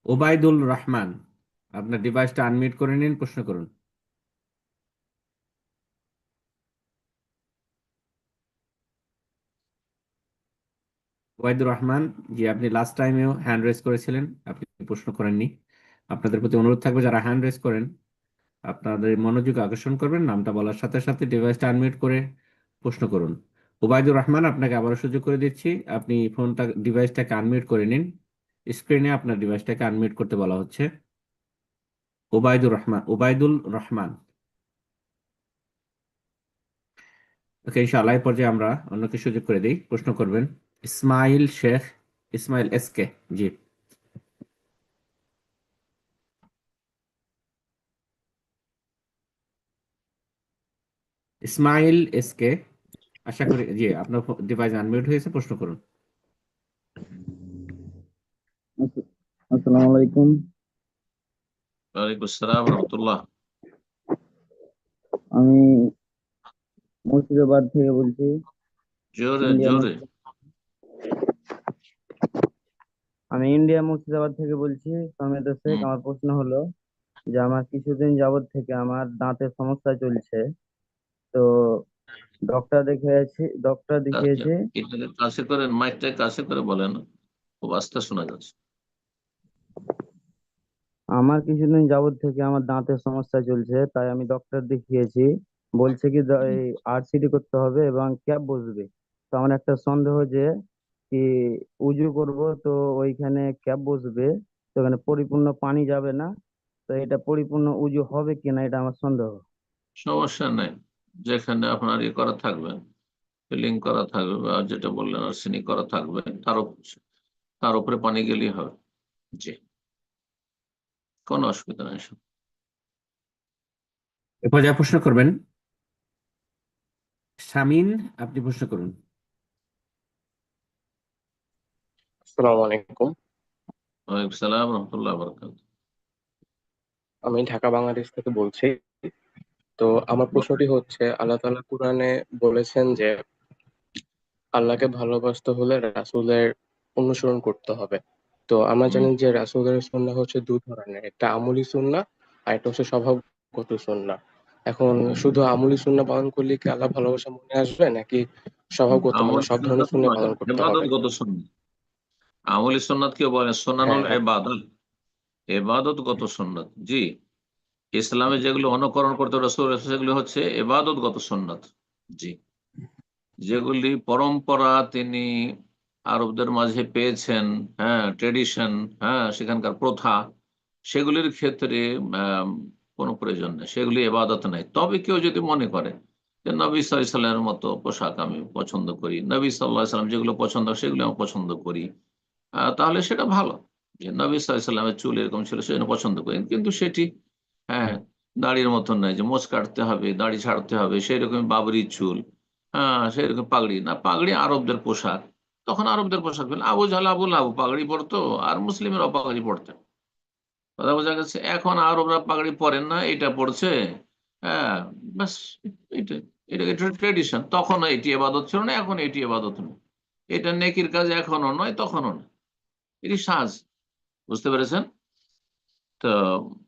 ওবায়দুল রহমান, আপনার ডিভাইসটা আনমিউট করে নিন, প্রশ্ন করুন। ওবায়দুর রহমান, জি, আপনি লাস্ট টাইমেও হ্যান্ড রেজ করেছিলেন, আপনি প্রশ্ন করেননি। আপনাদের প্রতি অনুরোধ থাকবে, যারা হ্যান্ড রেজ করেন আপনাদের মনোযোগ আকর্ষণ করবেন, নামটা বলার সাথে সাথে ডিভাইসটা আনমিউট করে প্রশ্ন করুন। ওবায়দুর রহমান, আপনাকে আবারও সুযোগ করে দিচ্ছি, আপনি ফোনটা, ডিভাইসটাকে আনমিউট করে নিন। স্ক্রিনে আপনার ডিভাইসটাকে আনমিউট করতে বলা হচ্ছে। ওবায়দুর রহমান, ওবায়দুল রহমান। ওকে, ইনশাআল্লাহ এই পর্যায়ে আমরা অন্যকে সুযোগ করে দিই, প্রশ্ন করবেন ইসমাইল শেখ, ইসমাইল এসকে। জি, ইসমাইল এসকে, আশা করি জি আপনার ডিভাইস আনমিউট হয়েছে, প্রশ্ন করুন। আসসালামু আলাইকুম। ওয়ালাইকুম সালাম রহমতুল্লাহ। আমি মুর্শিদাবাদ থেকে বলছি, জোরে ইন্ডিয়া জোরে। ইন্ডিয়া মুর্শিদাবাদ থেকে বলছি, সমেত শেখ। আমার প্রশ্ন হলো যে আমার কিছুদিন যাবত থেকে আমার দাঁতের সমস্যা চলছে। তো ডক্টর দেখিয়েছি। এটাকে কাছে করেন, মাইকটা কাছে করে বলেন, খুব আস্তে শোনা যাচ্ছে। আমার কিছুদিন যাবত থেকে আমার দাঁতের সমস্যা চলছে, তাই আমি ডক্টর দেখিয়েছি। বলছে কি এই আরসিটি করতে হবে এবং ক্যাপ বসবে। তো আমার একটা সন্দেহ যে কি উজু করব, তো ওইখানে ক্যাপ বসবে, তো ওখানে পরিপূর্ণ পানি যাবে না। তো এটা পরিপূর্ণ উজু হবে কিনা, এটা আমার সন্দেহ। সমস্যা নেই, যেখানে আপনার ইয়ে করা থাকবে, ফিলিং করা থাকবে, বা যেটা বললেন আর্সেনিক করা থাকবে, তার উপরে পানি গেলেই হবে। জি, কোনো অসুবিধা নেই। এ পর্যায়ে প্রশ্ন করবেন শামিন, আপনি প্রশ্ন করুন। আসসালামু আলাইকুম। ওয়ালাইকুম সালাম রহমতুল্লাহ বরকাত। আমি ঢাকা বাংলাদেশ থেকে বলছি। তো আমার প্রশ্নটি হচ্ছে, আল্লাহ তাআলা কুরআনে বলেছেন যে আল্লাহকে ভালোবাসতে হলে রাসূলের অনুসরণ করতে হবে। তো আমরা জানি যে রাসূলের সুন্নাহ হচ্ছে দুই ধরনের, একটা আমলি সুন্নাহ আর একটা হচ্ছে স্বভাবগত সুন্নাহ। এখন শুধু আমলি সুন্নাহ পালন করলে কি আল্লাহ ভালোবাসা মনে আসবে, নাকি স্বভাবগত মানে আমল সব ধরনের সুন্নাত সুন্নাহ নয়, পালন করতে হবে? ইবাদতগত সুন্নাত। আমলি সুন্নাত কে বলে? সুনানুল হ্যাঁ, ইবাদত, ইবাদতগত সুন্নাত। জি, ইসলামে যেগুলো অনুকরণ করতে রাসূল, সেগুলো হচ্ছে ইবাদতগত সুন্নাত। জি, যেগুলি পরম্পরা তিনি আরবদের মাঝে পেয়েছেন, হ্যাঁ, ট্রেডিশন, হ্যাঁ, সেখানকার প্রথা, সেগুলির ক্ষেত্রে আম, কোনো প্রয়োজন নেই, সেগুলি ইবাদত নাই। তবে কেউ যদি মনে করে যে নবী সাল্লাল্লাহু আলাইহি সাল্লামের মতো পোশাক আমি পছন্দ করি, নবী সাল্লাল্লাহু আলাইহি সাল্লাম যেগুলো পছন্দ সেগুলো আমি পছন্দ করি, তাহলে সেটা ভালো। যে নবী সাল্লাল্লাহু আলাইহি সাল্লামের চুল এরকম ছিল, সেজন্য পছন্দ করি, কিন্তু সেটি, হ্যাঁ, দাড়ির মতন নয় যে মোচ কাটতে হবে, দাড়ি ছাড়তে হবে, সেই রকম বাবরি চুল, হ্যাঁ, সেই রকম পাগড়ি না। পাগড়ি আরবদের পোশাক, তখন আরবদের পোশাক পেল। আবু জাহল আবু লাহাব পাগড়ি পরতো, আর মুসলিমেরাও পাগড়ি পরতেন। কথা বোঝা গেছে? এখন আরবরা পাগড়ি পরেন না, এটা পড়ছে, হ্যাঁ, বাস। এটা এটা এটা ট্রেডিশন। তখন এটি ইবাদত ছিল না, এখন এটি ইবাদত নয়। এটা নেকির কাজ, এখনো নয় তখনও নয়, এটি সাজ। বুঝতে পেরেছেন? তো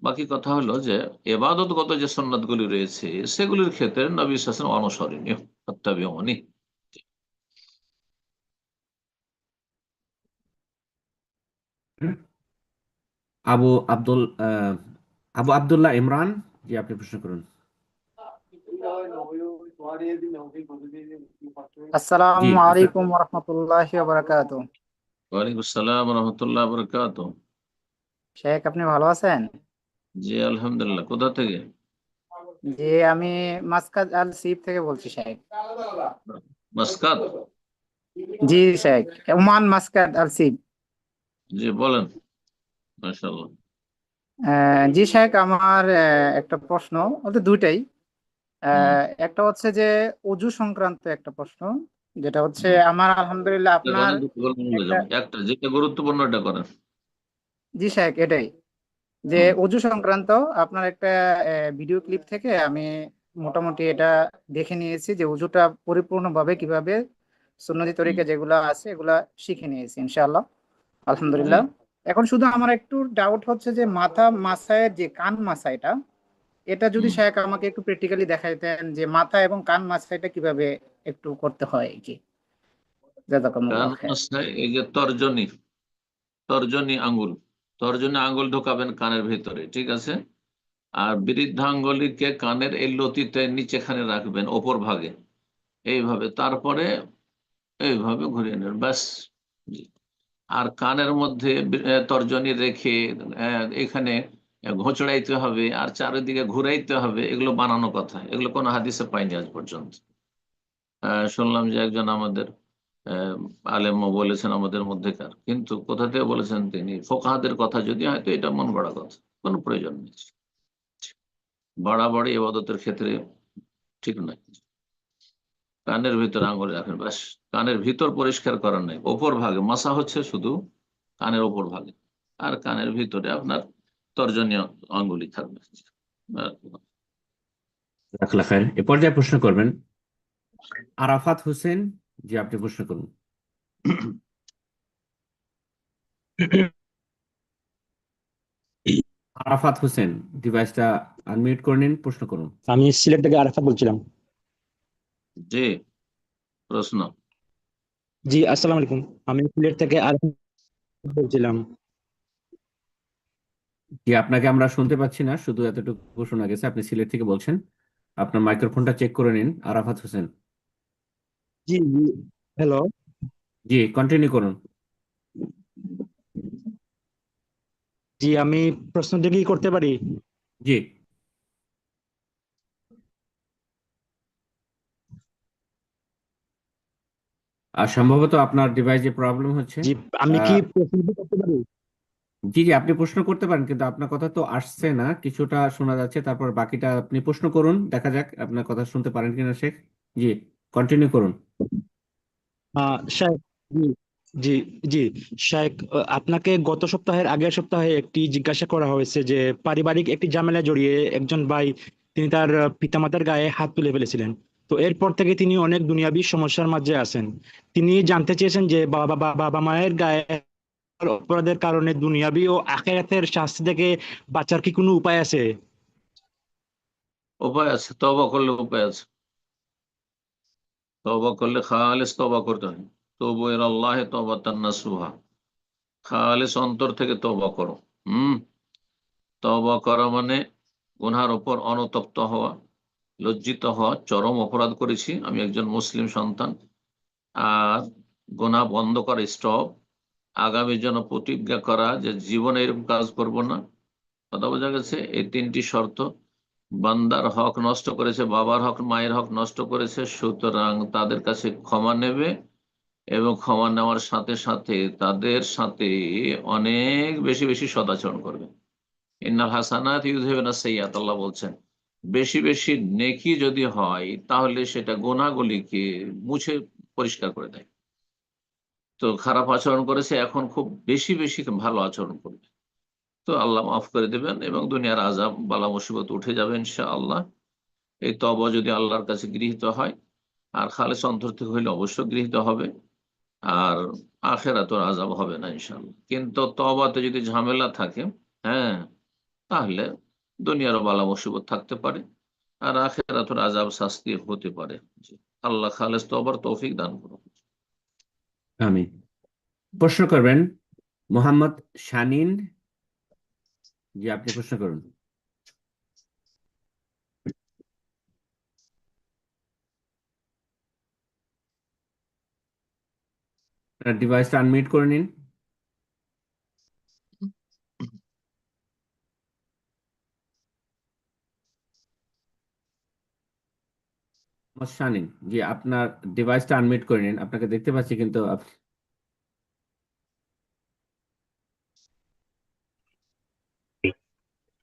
বাকি কথা হলো যে এবাদতগত যে সন্ন্যতগুলি রয়েছে, সেগুলির ক্ষেত্রে নবী সাল্লাল্লাহু আলাইহি ওয়াসাল্লাম অনুসরণীয়, ফাত্তাবিউনি। আবু আব্দুল আবু আব্দুল্লাহ ইমরান, জি আপনি প্রশ্ন করুন। জি আসসালামু আলাইকুম ওরহমতুল্লাহি ওয়াবারাকাতুহু। ওয়ালাইকুম আসসালাম রহমতুল্লাহ বরকাত। শেখ, আপনি ভালো আছেন? জি আলহামদুলিল্লাহ। কোথা থেকে? জি, আমি মাসকাত আল সিপ থেকে বলছি শেখ। মাসকাত? জি শেখ, ওমান মাসকাত আল সিপ। জি বলেন। মাশাআল্লাহ। জি শেখ, আমার একটা প্রশ্ন, বলতে দুইটাই। একটা হচ্ছে যে অজু সংক্রান্ত একটা প্রশ্ন, যেটা হচ্ছে আমার আলহামদুলিল্লাহ আপনার একটা। একটা যেটা গুরুত্বপূর্ণ এটা করেন। জি শেখ, এটাই যে অজু সংক্রান্ত আপনার একটা ভিডিও ক্লিপ থেকে আমি মোটামুটি এটা দেখে নিয়েছি যে অজুটা পরিপূর্ণভাবে কিভাবে সুন্নতি তরিকা যেগুলো আছে এগুলা শিখে নিয়েছি ইনশাআল্লাহ, আলহামদুলিল্লাহ। এখন শুধু আমার একটু ডাউট হচ্ছে যে মাথা মাসায়ের যে কান মাসাইটা, এটা যদি শেখ আমাকে একটু প্র্যাকটিক্যালি দেখাইতেন যে মাথা এবং কান মাসাইটা কিভাবে একটু করতে হয় কি। জাযাকাল্লাহু খাইর। এই যে তর্জনী, তর্জনী আঙ্গুল, তর্জনী আঙ্গুল ঢোকাবেন কানের ভিতরে, ঠিক আছে? আর বৃদ্ধাঙ্গুলিকে কানের এই লতিতে নিচেখানে রাখবেন, ওপর ভাগে, এইভাবে, তারপরে এইভাবে ঘুরিয়ে নেবেন, ব্যাস। জি। আর কানের মধ্যে তর্জনী রেখে এখানে ঘোঁচড়াইতে হবে আর চারিদিকে ঘুরাইতে হবে, এগুলো বানানো কথা, এগুলো কোনো হাদিসে পাইনি আজ পর্যন্ত। শুনলাম যে একজন আমাদের আলেম বলেছেন আমাদের মধ্যেকার, কিন্তু কোথা থেকে বলেছেন তিনি, ফোকাহাদের কথা যদি হয় তো এটা মন গড়া কথা, কোনো প্রয়োজন নেই। বাড়াবাড়ি ইবাদতের ক্ষেত্রে ঠিক নয়। কানের ভিতরে আঙুল রাখেন, ব্যাস। কানের ভিতর পরিষ্কার করার নাই, ওপর ভাগে মাসা হচ্ছে শুধু কানের ওপর ভাগে, আর কানের ভিতরে আপনার তর্জনীয় আঙ্গুলি থাকবে। জাযাকাল্লাহ খায়ের। এ পর্যায়ে প্রশ্ন করবেন আরাফাত হোসেন। জি, আপনি প্রশ্ন করুন। আরাফাত হোসেন, ডিভাইসটা আনমিউট করে নিন, প্রশ্ন করুন। আমি সিলেট থেকে আরাফাত বলছিলাম। জি, প্রশ্ন। জি, আসসালামু আলাইকুম। আমি সিলেট থেকে আরাফাত বলছিলাম। জি, আপনাকে আমরা শুনতে পাচ্ছি না, শুধু এতটুকু শোনা গেছে আপনি সিলেট থেকে বলছেন। আপনার মাইক্রোফোনটা চেক করে নিন, আরাফাত হোসেন। জি জি, হ্যালো। জি, কন্টিনিউ করুন। জি, আমি প্রশ্নটা কি করতে পারি? জি। আর সম্ভবত আপনার ডিভাইসে প্রবলেম হচ্ছে। জি, আমি কি আহ, প্রশ্নটা করতে পারি? জি জি, আপনি প্রশ্ন করতে পারেন, কিন্তু আপনার কথা তো আসছে না, কিছুটা শোনা যাচ্ছে, তারপর বাকিটা আপনি প্রশ্ন করুন, দেখা যাক আপনার কথা শুনতে পারেন কিনা শেখ। জি, কন্টিনিউ করুন। শায়েখ, জি জি জি, শায়েখ, আপনাকে গত সপ্তাহের আগের সপ্তাহে একটি জিজ্ঞাসা করা হয়েছে যে পারিবারিক একটি ঝামেলা জড়িয়ে একজন ভাই তিনি তার পিতামাতার গায়ে হাত তুলে ফেলেছিলেন। তো এরপর থেকে তিনি অনেক দুনিয়াবী সমস্যার মাঝে আছেন। তিনি জানতে চেয়েছেন যে বাবা বাবা বাবা মায়ের গায়ে অপরাধের কারণে দুনিয়াবী ও আখিরাতের শাস্তি থেকে বাঁচার কি কোনো উপায় আছে? উপায় আছে, তওবা করলে উপায় আছে। তওবা করলে খালিস তওবা করতে হয়। তবু ইলাল্লাহি তাওবাতান নাসুহা, খালিস অন্তর থেকে তওবা করো। তওবা করা মানে গুনহার উপর অনুতপ্ত হওয়া, লজ্জিত হওয়া, চরম অপরাধ করেছি, আমি একজন মুসলিম সন্তান, আর গুনাহ বন্ধ করা, স্টপ, আগামীর জন্য প্রতিজ্ঞা করা যে জীবনে এরকম কাজ করব না। কথা বোঝা গেছে? এই তিনটি শর্ত। বান্দার হক নষ্ট করেছে, বাবার হক মায়ের হক নষ্ট করেছে, সুতরাং তাদের কাছে ক্ষমা নেবে এবং ক্ষমা নেওয়ার সাথে সাথে তাদের সাথে অনেক বেশি বেশি সদাচরণ করবে। ইন্নাল হাসানাত ইউযহিবুনা সাইয়্যাত, আল্লাহ বলছেন বেশি বেশি নেকি যদি হয় তাহলে সেটা গুনাহগুলিকে মুছে পরিষ্কার করে দেয়। তো খারাপ আচরণ করেছে, এখন খুব বেশি বেশি ভালো আচরণ করবে, তো আল্লাহ মাফ করে দেবেন এবং দুনিয়ার আযাব বালা মুসিবত উঠে যাবে ইনশাআল্লাহ। এই তওবা যদি আল্লাহর কাছে গৃহীত হয়, আর খালেস অন্তর থেকে হইলে অবশ্যই গৃহীত হবে, আর আখিরাতের আযাব হবে না ইনশাআল্লাহ। কিন্তু তওবাতে যদি ঝামেলা থাকে, হ্যাঁ, তাহলে দুনিয়ারও বালা মুসিবত থাকতে পারে, আর আখিরাতের আযাব শাস্তি হতে পারে। জি, আল্লাহ খালেস তওবার তৌফিক দান করুন। আমি প্রশ্ন করবেন মোহাম্মদ শানীন। জি, আপনি প্রশ্ন করুন। আপনার ডিভাইসটা আনমিউট করে নিন। মোহাম্মদ শানীন, জি, আপনার ডিভাইসটা আনমিউট করে নিন, আপনাকে দেখতে পাচ্ছি কিন্তু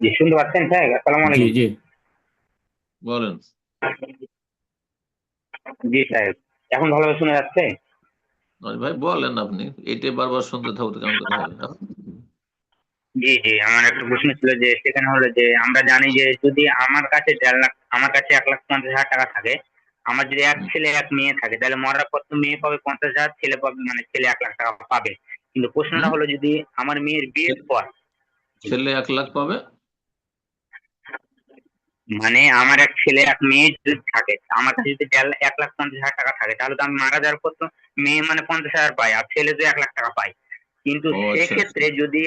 জি, শুনতে পাচ্ছেন স্যার? আসসালামু জি আলাইকুম। জি বলেন। জি স্যার, এখন ভালোভাবে শোনা যাচ্ছে? ভাই বলেন, আপনি এটাই বারবার শুনতে থাকতে কেমন কথা হবে? জি জি, আমার একটা প্রশ্ন ছিল যে সেখানে হলো যে আমরা জানি যে যদি আমার কাছে 1.5 লাখ, আমার কাছে 1,50,000 টাকা থাকে, আমার যদি এক ছেলে এক মেয়ে থাকে, তাহলে মরার পর তো মেয়ে পাবে 50,000, ছেলে পাবে, মানে ছেলে 1 লাখ টাকা পাবে। কিন্তু প্রশ্নটা হলো যদি আমার মেয়ের বিয়ের পর, ছেলে 1 লাখ পাবে, মানে আমার এক ছেলে এক মেয়ে যদি থাকে, আমার কাছে যদি 1,50,000 টাকা থাকে, তাহলে তো আমি মারা যাওয়ার পর তো মেয়ে মানে 50,000 পায়, আর ছেলে তো 1 লাখ টাকা পায়। কিন্তু ও আচ্ছা আচ্ছা। সেক্ষেত্রে যদি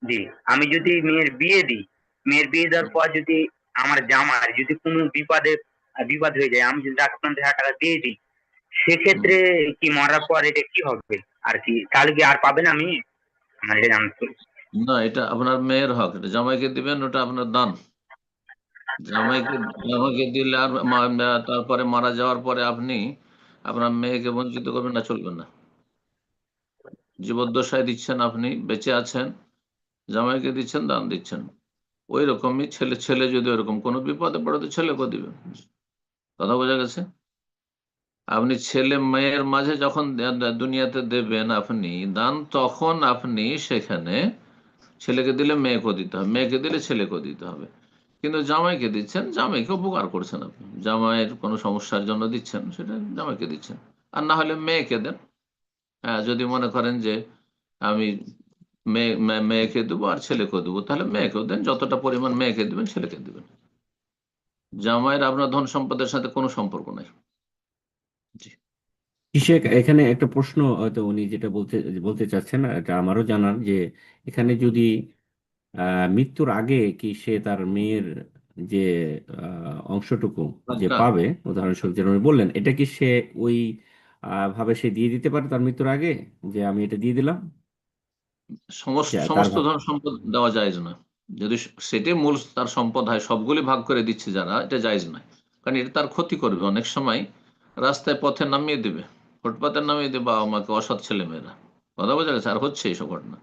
জি, আমি যদি মেয়ের বিয়ে দিই, মেয়ের বিয়ে দেওয়ার পর যদি আমার জামার যদি কোনো বিপদ হয়ে যায়, আমি যদি 1,50,000 টাকা দিয়ে দিই, সেক্ষেত্রে কি মরার পর এটা কি হবে আর কি, তাহলে কি আর পাবে না মেয়ে? আমার এটা জানতে। না, এটা আপনার মেয়ের হক, এটা জামাইকে দিবেন, ওটা আপনার দান। জামাইকে জামাইকে দিলে আর তারপরে মারা যাওয়ার পরে আপনি আপনার মেয়েকে বঞ্চিত করবেন না, চলবে না। জীবদ্দশায় দিচ্ছেন, আপনি বেঁচে আছেন, জামাইকে দিচ্ছেন, দান দিচ্ছেন। ওই রকমই ছেলে ছেলে যদি ওরকম কোনো বিপদে পড়ে তো ছেলেকে দিবেন। কথা বোঝা গেছে? আপনি ছেলে মেয়ের মাঝে যখন দুনিয়াতে দেবেন আপনি দান, তখন আপনি সেখানে ছেলেকে দিলে মেয়েকেও দিতে হবে, মেয়েকে দিলে ছেলেকেও দিতে হবে। কিন্তু জামাইকে দিচ্ছেন, জামাইকে উপকার করছেন আপনি, জামাইয়ের কোনো সমস্যার জন্য দিচ্ছেন, সেটা জামাইকে দিচ্ছেন। আর না হলে মেয়েকে দেন। হ্যাঁ, যদি মনে করেন যে আমি মেয়েকে দেবো আর ছেলেকেও দেবো, তাহলে মেয়েকেও দেন, যতটা পরিমাণ মেয়েকে দিবেন ছেলেকে দিবেন। জামাইয়ের আপনার ধন সম্পদের সাথে কোনো সম্পর্ক নাই। জি। শেখ, এখানে একটা প্রশ্ন হয়তো উনি যেটা বলতে বলতে চাচ্ছেন, এটা আমারও জানার যে এখানে যদি মৃত্যুর আগে কি সে তার মেয়ের যে অংশটুকু যে আচ্ছা, পাবে, উদাহরণস্বরূপ যেটা উনি বললেন, এটা কি সে ওই ভাবে সে দিয়ে দিতে পারে তার মৃত্যুর আগে, যে আমি এটা দিয়ে দিলাম, যে তার সমস্ত ধন সম্পদ দেওয়া জায়েজ না। যদি সেটাই মূল তার সম্পদ হয়, সবগুলি ভাগ করে দিচ্ছে যারা, এটা জায়েজ নয়। কারণ এটা তার ক্ষতি করবে। অনেক সময় রাস্তায় পথে নামিয়ে দেবে, ফুটপাতে নামিয়ে দেবে বাবা মাকে, অসৎ ছেলে মেয়েরা। কথা বোঝা গেছে? আর হচ্ছে এইসব ঘটনা।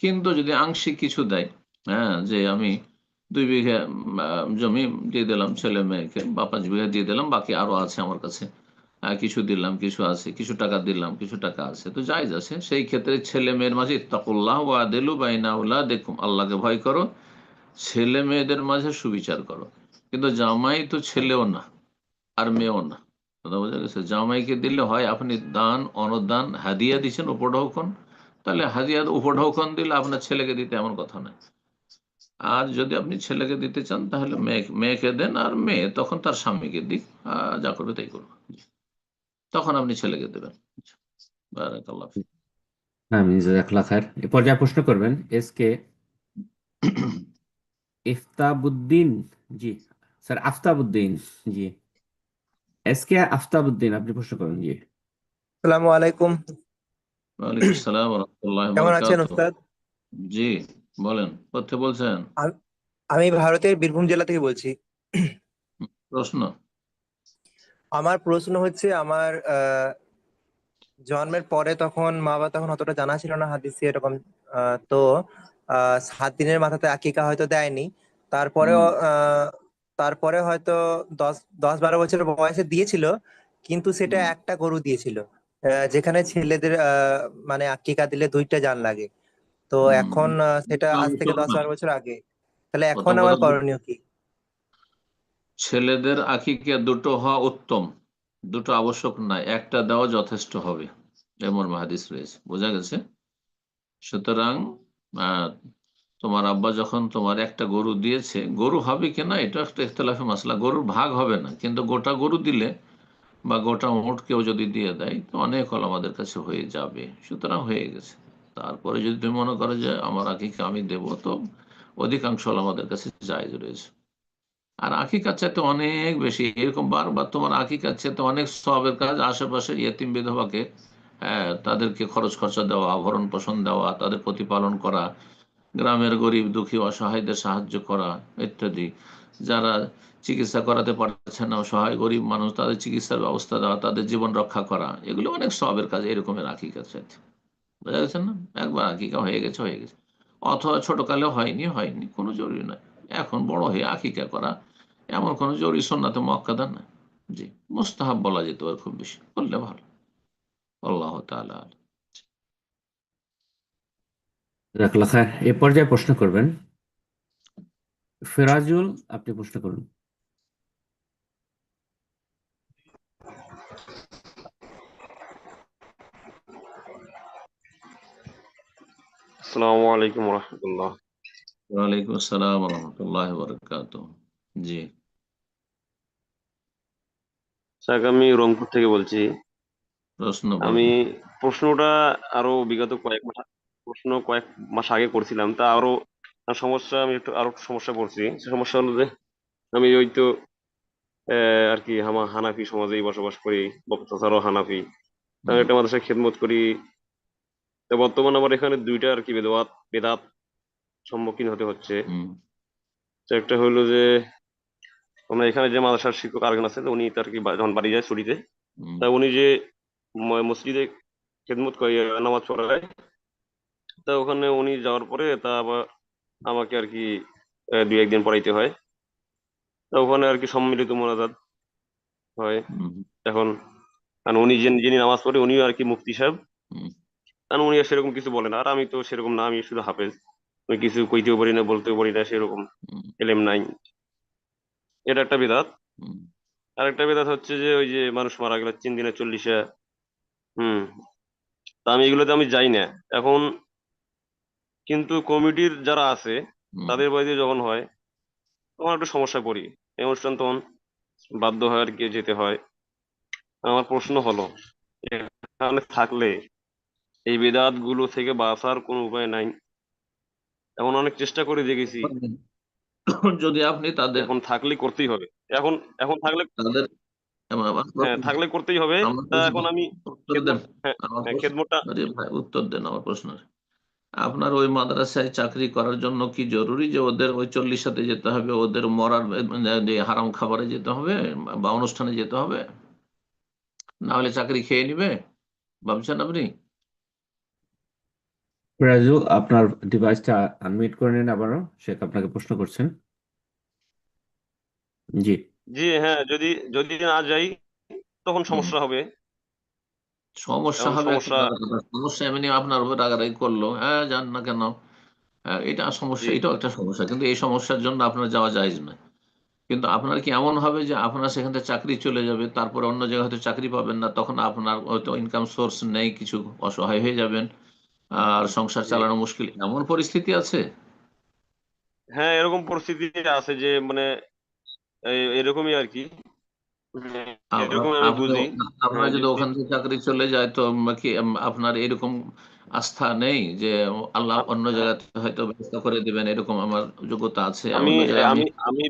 কিন্তু যদি আংশিক কিছু দেয়, হ্যাঁ, যে আমি 2 বিঘা জমি দিয়ে দিলাম ছেলে মেয়েকে, বা 5 বিঘা দিয়ে দিলাম, বাকি আরো আছে আমার কাছে, কিছু দিলাম, কিছু আছে, কিছু টাকা দিলাম, কিছু টাকা আছে, তো জায়েজ আছে। সেই ক্ষেত্রে ছেলে মেয়ের মাঝে ইত্তাকুল্লাহ ওয়া আদিলু বাইনা আওলাদিকুম, আল্লাহকে ভয় করো, ছেলে মেয়েদের মাঝে সুবিচার করো। কিন্তু জামাই তো ছেলেও না আর মেয়েও না। কথা বোঝা গেছে? জামাইকে দিলে হয় আপনি দান, অনুদান, হাদিয়া দিচ্ছেন, উপঢৌকন, তাহলে হাদিয়া উপঢৌকন দিলে আপনার ছেলেকে দিতে এমন কথা নয়। আর যদি আপনি ছেলেকে দিতে চান, তাহলে মেয়েকে দেন, আর মেয়ে তখন তার স্বামীকে দিক, যা করবে তাই করবে, তখন আপনি ছেলেকে দেবেন। বারাকাল্লাহ ফিক। আমি জাজাকাল্লাহ খায়ের। এ পর্যায়ে প্রশ্ন করবেন এস কে ইফতাবুদ্দিন। জি স্যার, আফতাবুদ্দিন। জি, এস কে আফতাবুদ্দিন, আপনি প্রশ্ন করুন। জি। আসসালামু আলাইকুম। ওয়ালাইকুম আসসালাম ওয়া রাহমাতুল্লাহি ওয়া কেমন আছেন বারাকাতুহু। ওস্তাদ? জি, বলেন, কোথা বলছেন? আম- আমি ভারতের বীরভূম জেলা থেকে বলছি। প্রশ্ন। আমার প্রশ্ন হচ্ছে, আমার জন্মের পরে তখন মা বাবা তখন অতটা জানা ছিল না হাদিসে এরকম। তো 7 দিনের মাথাতে আকিকা হয়তো দেয়নি। তারপরেও হুম, তারপরে হয়তো 10-12 বছর বয়সে দিয়েছিল, কিন্তু সেটা হুম, একটা গরু দিয়েছিল। যেখানে ছেলেদের মানে আকিকা দিলে 2টা জান লাগে। তো হুম। এখন সেটা আজ থেকে মুসলমান, 10-12 বছর আগে। তাহলে এখন প্রথম আমার কথা, করণীয় কি? ছেলেদের আকিকা দুটো হওয়া উত্তম, দুটো আবশ্যক নয়, একটা দেওয়া যথেষ্ট হবে, এমন হাদিস রয়েছে। বোঝা গেছে? সুতরাং আহ, তোমার আব্বা যখন তোমার একটা গরু দিয়েছে, গরু হবে কিনা এটা একটা ইখতিলাফি মাসলা, গরুর ভাগ হবে না, কিন্তু গোটা গরু দিলে বা গোটা উট কেউ যদি দিয়ে দেয়, তো অনেক হল আমাদের কাছে হয়ে যাবে। সুতরাং হয়ে গেছে। তারপরে যদি তুমি মনে করো যে আমার আকিকা আমি দেব, তো অধিকাংশ হল আমাদের কাছে জায়েজ রয়েছে। আর আকিকার চাইতে অনেক বেশি, এরকম বারবার তোমার আকিকার চাইতে অনেক সওয়াবের কাজ আশেপাশে ইয়েতিম বিধবাকে, তাদেরকে খরচ খরচা দেওয়া, ভরণ পোষণ দেওয়া, তাদের প্রতিপালন করা, গ্রামের গরিব দুঃখী অসহায়দের সাহায্য করা ইত্যাদি। যারা চিকিৎসা করাতে পারছে না, অসহায় গরিব মানুষ, তাদের চিকিৎসার ব্যবস্থা দেওয়া, তাদের জীবন রক্ষা করা, এগুলো অনেক সওয়াবের কাজ এরকমের আকিকার চাইতে। বোঝা গেছে না? একবার আকিকা হয়ে গেছে, হয়ে গেছে। অথবা ছোটকালে হয়নি, হয়নি, কোনো জরুরি নয়। এখন বড় হয়ে আকিকা করা এমন কোনো জরুরি সুন্নাতে মুআক্কাদা না। জি, মুস্তাহাব বলা যেতে পারে, খুব বেশি করলে ভালো। আল্লাহ তাআলা আ'লাম। জাজাকাল্লাহ খায়ের। এ পর্যায়ে প্রশ্ন করবেন ফেরাজুল, আপনি প্রশ্ন করুন। আসসালামু আলাইকুম রহমতুল্লাহ। ওয়ালাইকুম আসসালাম ওয়া রাহমাতুল্লাহি ওয়া বারাকাতুহু। জি, স্যার, আমি রংপুর থেকে বলছি। প্রশ্ন আমি বলেন। প্রশ্নটা আরো বিগত কয়েক মাস আগে করছিলাম, তা সমস্যা, আমি আরো সমস্যা পড়ছি। সে সমস্যা হলো যে আমি ওই তো আর কি আমার হানাফি সমাজেই বসবাস করি, বক্তাচারও হানাফি। আমি হুম, একটা মাদ্রাসায় খেদমত করি। তো বর্তমানে আমার এখানে 2টা আর কি বেদাত সম্মুখীন হতে হচ্ছে। হুম, তো একটা হলো যে আমরা এখানে যে মাদ্রাসার শিক্ষক আরেকজন আছে, তো উনি তার কি যখন বাড়ি যায় ছুটিতে, হুম, তা উনি যে মসজিদে খেদমত করে নামাজ পড়ায়, তা ওখানে উনি যাওয়ার পরে তা আবার আমাকে আর কি 2-1 দিন পড়াইতে হয়। তা ওখানে আর কি সম্মিলিত মোনাজাত হয়। হুম, এখন কারণ উনি যিনি নামাজ পড়ে উনিও আর কি মুফতি সাহেব, হুম, কারণ উনি আর সেরকম কিছু বলেন না। আর আমি তো সেরকম না, আমি শুধু হাফেজ, আমি কিছু কইতেও পারি না, বলতেও পারি না, সেরকম হুম, এলেম নাই। এটা একটা বিদাত। হুম। আর একটা বিদাত হচ্ছে যে ওই যে মানুষ মারা গেল 3 দিনে 40। হুম। তা আমি এগুলোতে আমি যাই না এখন, কিন্তু কমিটির যারা আছে হুম। তাদের বাড়িতে যখন হয় তখন একটু সমস্যায় পড়ি। এই অনুষ্ঠান তখন বাধ্য হয় আর কি যেতে হয়। আমার প্রশ্ন হলো, এখানে থাকলে এই বেদাত গুলো থেকে বাঁচার কোনো উপায় নাই? এমন অনেক চেষ্টা করে দেখেছি, যদি আপনি তাদের এখন থাকলে করতেই হবে। এখন এখন থাকলে, তাদের হ্যাঁ থাকলে করতেই হবে। আমার তা প্রশ্ন এখন আমি উত্তর দেন। খেদমত, হ্যাঁ আমার হ্যাঁ প্রশ্ন, খেদমতটা, আরে ভাই উত্তর দেন আমার প্রশ্নের। আপনার ওই মাদ্রাসায় চাকরি করার জন্য কি জরুরি যে ওদের ওই 40 সাথে যেতে হবে, ওদের মরার যে হারাম খাবারে যেতে হবে বা অনুষ্ঠানে যেতে হবে, না হলে চাকরি খেয়ে নিবে ভাবছেন আপনি? রাজু, আপনার ডিভাইসটা আনমিউট করে নিন আবারও, শেখ আপনাকে প্রশ্ন করছেন। জি। জি হ্যাঁ, যদি যদি না যাই তখন হুম। সমস্যা হবে। সমস্যা এখন হবে একটা সমস্যা, আলাদা কথা। সমস্যা এমনি আপনার উপর রাগারাগি করলো, হ্যাঁ যান না কেন, হ্যাঁ, এটা সমস্যা, জি এটাও একটা সমস্যা, কিন্তু এই সমস্যার জন্য আপনার যাওয়া জায়েজ নয়। কিন্তু আপনার কি এমন হবে যে আপনার সেখান থেকে চাকরি চলে যাবে, তারপরে অন্য জায়গায় হয়তো চাকরি পাবেন না, তখন আপনার হয়তো ইনকাম সোর্স নেই, কিছু অসহায় হয়ে যাবেন, আর সংসার জি চালানো মুশকিল, এমন পরিস্থিতি আছে? হ্যাঁ, এরকম পরিস্থিতি আছে যে মানে এরকমই আর কি। আবার এরকম আমি আপনি, বুঝি। আপনার হ্যাঁ যদি যদি ওখান থেকে চাকরি চলে যায় তো কি আপনার এরকম আস্থা নেই যে আল্লাহ অন্য হ্যাঁ, জায়গাতে হয়তো ব্যবস্থা করে দিবেন, এরকম আমার যোগ্যতা আছে আমি অন্য জায়গায় আমি? আমি আমি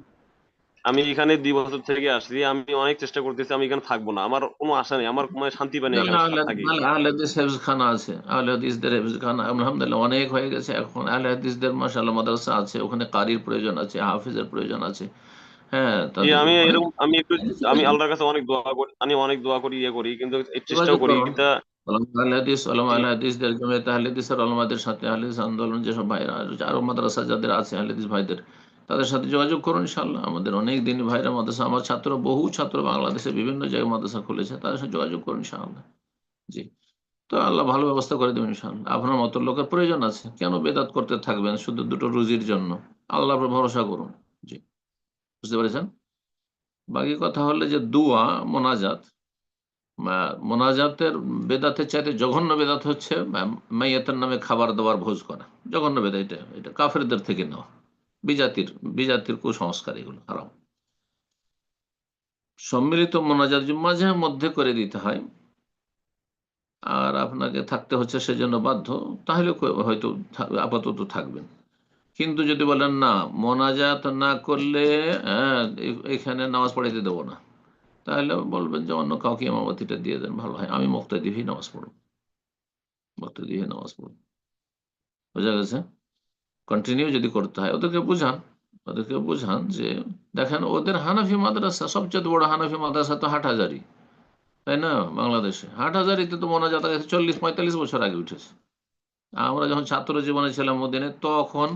আমি এখানে 2 বছর থেকে আসছি, আমি অনেক চেষ্টা করতেছি, আমি এখানে থাকবো না, আমার কোনো আশা নেই, আমার মানে শান্তি পাই না তাহলে এখানে আহলে থাকি। তাহলে আহলে হাদিস হেফজখানা আছে, আহলে হাদিসদের হেফজখানা আলহামদুলিল্লাহ অনেক হয়ে গেছে। এখন আহলে হাদিসদের মাশাআল্লাহ মাদ্রাসা আছে, ওখানে কারির প্রয়োজন আছে, হাফিজের প্রয়োজন আছে। হ্যাঁ, জি তাদের আমি অনেক এরকম, আমি একটু, আমি আল্লাহর কাছে অনেক দোয়া করি, আমি অনেক দোয়া করি ইয়ে করি, কিন্তু এই চেষ্টাও যোগাযোগ করি করুন তা। ওলামা জি আহলে হাদিসদের, জমিয়তে আহলে হাদিসের ওলামাদের সাথে, আহলে হাদিস আন্দোলন যেসব ভাইরা আরো মাদ্রাসা যাদের আছে আহলে হাদিস ভাইদের, তাদের সাথে যোগাযোগ করুন ইনশাআল্লাহ। আমাদের অনেক দিন ভাইরা মাদ্রাসা, আমার ছাত্র, বহু ছাত্র বাংলাদেশে বিভিন্ন জায়গায় মাদ্রাসা খুলেছে, তাদের সাথে যোগাযোগ করুন ইনশাআল্লাহ। জি। তো আল্লাহ ভালো ব্যবস্থা করে দেবেন ইনশাআল্লাহ। আপনার মতো লোকের প্রয়োজন আছে, কেন বেদাত করতে থাকবেন শুধু দুটো রুজির জন্য? আল্লাহর উপর ভরসা করুন। জি, বুঝতে পেরেছেন? বাকি কথা হলে যে দুয়া, মোনাজাত, মোনাজাতের বেদাতের চাইতে জঘন্য বেদাত হচ্ছে মাইয়াতের নামে খাবার দাবার ভোজ করা। জঘন্য বেদাত, এটা এটা কাফেরদের থেকে নেওয়া, বিজাতির বিজাতির কুসংস্কার, এগুলো হারাম। সম্মিলিত মোনাজাত যে মাঝে মধ্যে করে দিতে হয়, আর আপনাকে থাকতে হচ্ছে সেজন্য বাধ্য, তাহলে হয়তো আপাতত থাকবেন। কিন্তু যদি বলেন না, মোনাজাত না করলে এখানে নামাজ পড়াইতে দেবো না, তাহলে বলবেন যে অন্য কাউকে ইমামতিটা দিয়ে দেন, ভালো হয়, আমি মুক্তাদি হয়ে নামাজ পড়ব, মুক্তাদি হয়ে নামাজ পড়ব। বোঝা গেছে? কন্টিনিউ যদি করতে হয়, ওদেরকে বুঝান যে দেখেন, ওদের হানাফি মাদ্রাসা, সবচেয়ে বড় হানাফি মাদ্রাসা তো হাটহাজারি, তাই না? বাংলাদেশে হাটহাজারিতে তো মোনাজাত গেছে 40-45 বছর আগে উঠেছে। আমরা যখন ছাত্র জীবনে ছিলাম মদিনে, তখন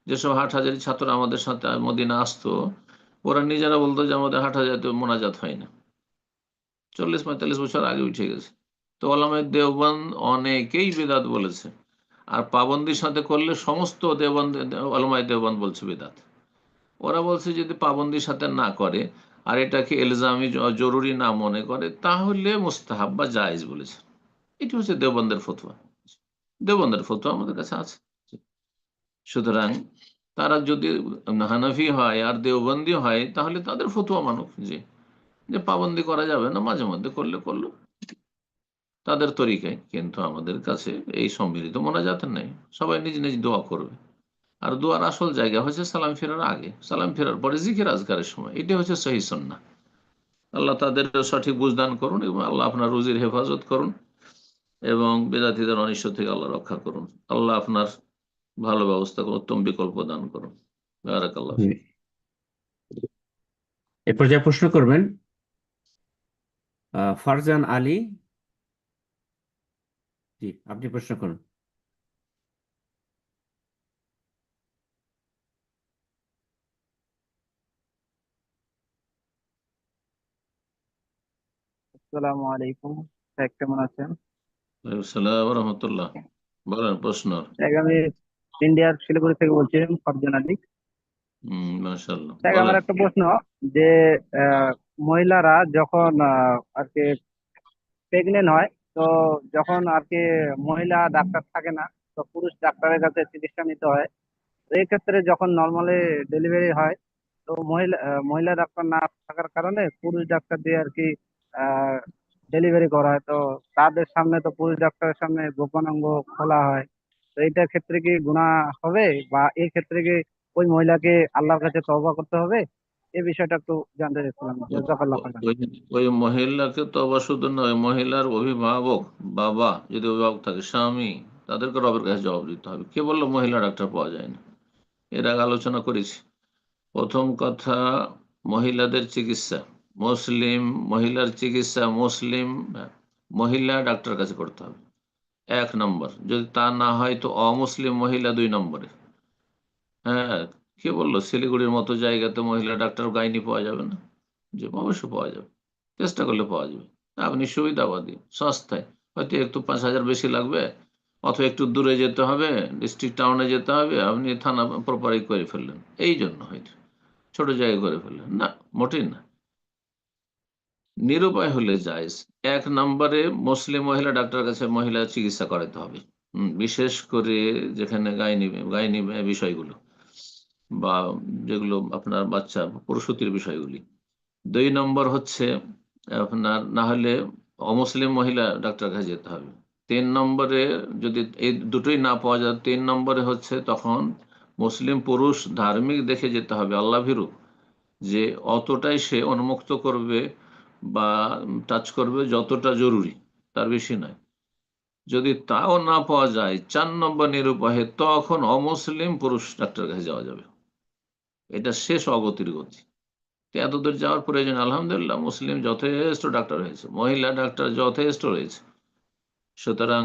যেসব হাটহাজারি ছাত্র আমাদের সাথে মদিনা আসতো, ওরা নিজেরা বলতো যে আমাদের হাটহাজারিতে মোনাজাত হয় না, 40-45 বছর আগে উঠে গেছে। তো ওলামায়ে দেওবন্দ অনেকেই বেদাত বলেছে, আর পাবন্দির সাথে করলে সমস্ত দেওবন্দ, ওলামায়ে দেওবন্দ বলছে বেদাত। ওরা বলছে যদি পাবন্দির সাথে না করে আর এটাকে এলজামি জরুরি না মনে করে, তাহলে মুস্তাহাব বা জায়েজ বলেছে। এটি হচ্ছে দেওবন্দের ফতোয়া। দেওবন্দের ফতোয়া আমাদের কাছে আছে। সুতরাং তারা যদি হানাফি হয় আর দেওবন্দি হয়, তাহলে তাদের ফতোয়া মানুক, যে পাবন্দি করা যাবে না, মাঝে মধ্যে করলে করলো তাদের তরিকায়। কিন্তু আমাদের কাছে এই সম্মিলিত মোনাজাত নেই, সবাই নিজ নিজ দোয়া করবে। আর দোয়ার আসল জায়গা হচ্ছে সালাম ফেরার আগে, সালাম ফেরার পরে জিকির আজকারের সময়, এটা হচ্ছে সহিহ সুন্নাহ। আল্লাহ তাদের সঠিক বুঝদান করুন, এবং আল্লাহ আপনার রুজির হেফাজত করুন, এবং বেদাতীদের অনিষ্ট থেকে আল্লাহ রক্ষা করুন। আল্লাহ আপনার ভালো ব্যবস্থা করুন, উত্তম বিকল্প দান করুন। বারাকাল্লাহ জি। ফিক। এ পর্যায়ে প্রশ্ন করবেন ফারজান আলী। জি, আপনি প্রশ্ন করুন। আসসালামু আলাইকুম, স্যার কেমন আছেন? ওয়ালাইকুম আসসালাম ওয়া রাহমাতুল্লাহ। বলেন প্রশ্ন। স্যার, আমি ইন্ডিয়ার শিলিগুড়ি থেকে বলছি, ফারজান আলী। মাশাআল্লাহ, দেখ আমার বলেন। একটা প্রশ্ন যে মহিলারা যখন আর কি প্রেগনেন্ট হয়, তো যখন আর কি মহিলা ডাক্তার থাকে না, তো পুরুষ ডাক্তারের কাছে চিকিৎসা নিতে হয়। তো এই ক্ষেত্রে যখন নর্মালি ডেলিভারি হয়, তো মহিলা ডাক্তার না থাকার কারণে পুরুষ ডাক্তার দিয়ে আর কি ডেলিভারি করা হয়। তো তাদের সামনে, তো পুরুষ ডাক্তারের সামনে গোপনাঙ্গ খোলা হয়। তো এইটার ক্ষেত্রে কি গুনাহ হবে, বা এই ক্ষেত্রে কি ওই মহিলাকে আল্লাহর কাছে তওবা করতে হবে? এই বিষয়টা একটু জানতে চাচ্ছিলাম। জাযাকাল্লাহ খাইরান। ওই ওই মহিলাকে তো আবার শুধু নয়, মহিলার অভিভাবক, বাবা যদি অভিভাবক থাকে, স্বামী, তাদেরকে রবের কাছে জবাব দিতে হবে। কে বললো মহিলা ডাক্তার পাওয়া যায় না? এর আগে আলোচনা করেছি। প্রথম কথা, মহিলাদের চিকিৎসা, মুসলিম মহিলার চিকিৎসা মুসলিম মহিলা ডাক্তার কাছে করতে হবে 1 নম্বর। যদি তা না হয় তো অমুসলিম মহিলা 2 নম্বরে। হ্যাঁ, কে বললো শিলিগুড়ির মতো জায়গাতে মহিলা ডাক্তার গাইনি পাওয়া যাবে না? যে অবশ্যই পাওয়া যাবে, চেষ্টা করলে পাওয়া যাবে। আপনি সুবিধাবাদী, সস্তায়, হয়তো একটু 5,000 বেশি লাগবে, অথবা একটু দূরে যেতে হবে, ডিস্ট্রিক্ট টাউনে যেতে হবে, আপনি থানা প্রপারি করে ফেললেন, এই জন্য হয়তো ছোট জায়গায় করে ফেললেন না, মোটেই না। নিরুপায় হলে জায়েজ। 1 নম্বরে মুসলিম মহিলা ডাক্তার কাছে মহিলা চিকিৎসা করাতে হবে। বিশেষ করে যেখানে গাইনি গাইনি বিষয়গুলো, বা যেগুলো আপনার বাচ্চা প্রসূতির বিষয়গুলি। 2 নম্বর হচ্ছে আপনার না হলে অমুসলিম মহিলা ডাক্তার কাছে যেতে হবে। 3 নম্বরে যদি এই দুটোই না পাওয়া যায়, 3 নম্বরে হচ্ছে তখন মুসলিম পুরুষ ধার্মিক দেখে যেতে হবে, আল্লাহ ভীরু, যে অতটাই সে উন্মুক্ত করবে বা টাচ করবে যতটা জরুরি, তার বেশি নয়। যদি তাও না পাওয়া যায়, 4 নম্বর নিরুপায়ে, তখন অমুসলিম পুরুষ ডাক্তার কাছে যাওয়া যাবে। এটা শেষ অগতির গতি। এতদূর যাওয়ার প্রয়োজন, আলহামদুলিল্লাহ মুসলিম যথেষ্ট ডাক্তার হয়েছে, মহিলা ডাক্তার যথেষ্ট রয়েছে। সুতরাং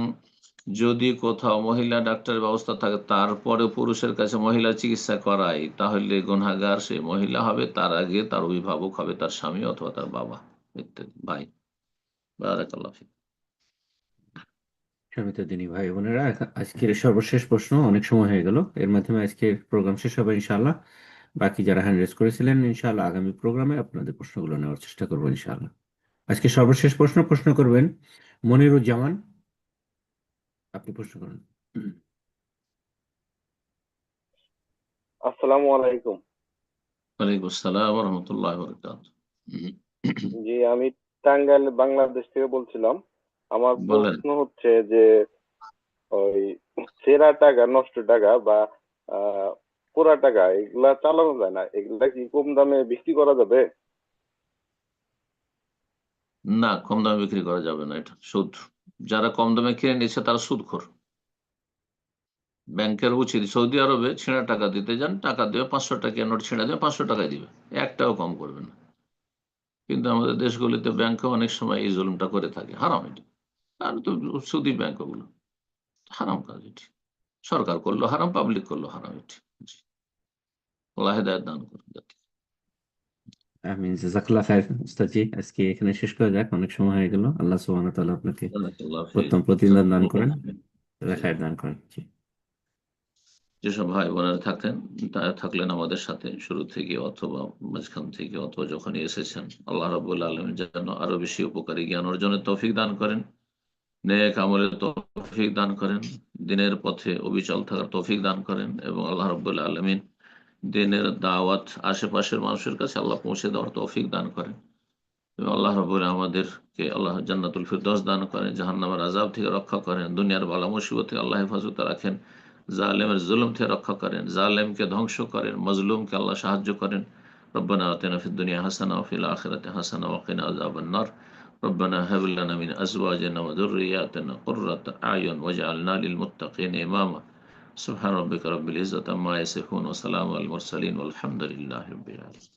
যদি কোথাও মহিলা ডাক্তারের ব্যবস্থা থাকে, তারপরে পুরুষের কাছে মহিলা চিকিৎসা করায়, তাহলে গুনাহগার সে মহিলা হবে, তার আগে তার অভিভাবক হবে তার স্বামী অথবা তার বাবা ইত্যাদি, ভাই। বারাকাল্লাহ ফিক। সম্মানিত দিনী ভাই বোনেরা, আজকের সর্বশেষ প্রশ্ন, অনেক সময় হয়ে গেল, এর মাধ্যমে আজকের প্রোগ্রাম শেষ হবে ইনশাআল্লাহ। বাকি যারা হ্যান্ড রেজ করেছিলেন, ইনশাআল্লাহ আগামী প্রোগ্রামে আপনাদের প্রশ্নগুলো নেওয়ার চেষ্টা করবো ইনশাআল্লাহ। আজকে সর্বশেষ প্রশ্ন করবেন মনিরুজ্জামান। আপনি প্রশ্ন করুন। আসসালামু আলাইকুম। ওয়ালাইকুম আসসালাম ওয়া রাহমাতুল্লাহি ওয়া বারাকাতুহু। জি, আমি টাঙ্গাইল, বাংলাদেশ থেকে বলছিলাম। আমার বলেন। প্রশ্ন হচ্ছে যে ওই ছেঁড়া টাকা, নষ্ট টাকা বা পোড়া টাকা, এগুলা চালানো যায় না, এগুলা কি কম দামে বিক্রি করা যাবে? না, কম দামে বিক্রি করা যাবে না, এটা সুদ। যারা কম দামে কিনে নিচ্ছে তারা সুদখোর। ব্যাংকের উচিত সৌদি আরবে ছেঁড়া টাকা দিতে যান, টাকা দেবে 500 টাকা নোট ছেঁড়া দেবে, 500 টাকায় দিবে, 1টাও কম করবে না। কিন্তু আমাদের দেশগুলিতে ব্যাংকে অনেক সময় এই জুলুমটা করে থাকে, হারাম এটা। আর তো সুদী ব্যাংক ওগুলো, হারাম কাজ এটি। সরকার করলো হারাম, পাবলিক করলো হারাম এটি। জি। আল্লাহ হেদায়েত দান করুন জাতি। আমিন, জাযাকাল্লাহ খাইর উস্তাদজি। আজকে এখানে শেষ করে যাক, অনেক সময় হয়ে গেল। আল্লাহ সুবহানাহু ওয়া তাআলা আপনাকে বারাকাল্লাহ ফিক। উত্তম প্রতিদান দান করেন, জি। খায়ের দান করেন। জি। যেসব ভাই বোনেরা থাকলেন আমাদের সাথে শুরু থেকে অথবা মাঝখান থেকে অথবা যখনই এসেছেন, আল্লাহ রাব্বুল আলামিন যেন আরো বেশি উপকারী জ্ঞান অর্জনের তৌফিক দান করেন, নেক আমলের তৌফিক দান করেন, দিনের পথে অবিচল থাকার তৌফিক দান করেন, এবং আল্লাহ রাব্বুল আলামিন দিনের দাওয়াত আশেপাশের মানুষের কাছে আল্লাহ পৌঁছে দেওয়ার তৌফিক দান করেন, এবং আল্লাহ রাব্বুল আমাদেরকে আল্লাহ জান্নাতুল ফিরদৌস দান করেন, জাহান্নামের আযাব থেকে রক্ষা করেন, দুনিয়ার বালা মুসিবত থেকে আল্লাহ হেফাজতে রাখেন, জালেমের জুলুম থেকে রক্ষা করেন, জালেমকে ধ্বংস করেন, মজলুমকে আল্লাহ সাহায্য করেন। রব্বানা আতিনা ফিদ দুনিয়া হাসানা ওয়া ফিল আখিরাতি হাসানা ওয়া কিনা আযাবান নার। রব্বানা হাব লানা মিন আজওয়াজিনা ওয়া যুররিয়াতিনা কুররাতা আয়ুন ওয়াজআলনা লিল মুত্তাকিনা ইমামা। সুবহান রাব্বিকা রাব্বিল ইজ্জাতি আম্মা ইয়াসিফুন ওয়া সালামুন আলাল মুরসালিন ওয়াল হামদুলিল্লাহি রাব্বিল আলামিন।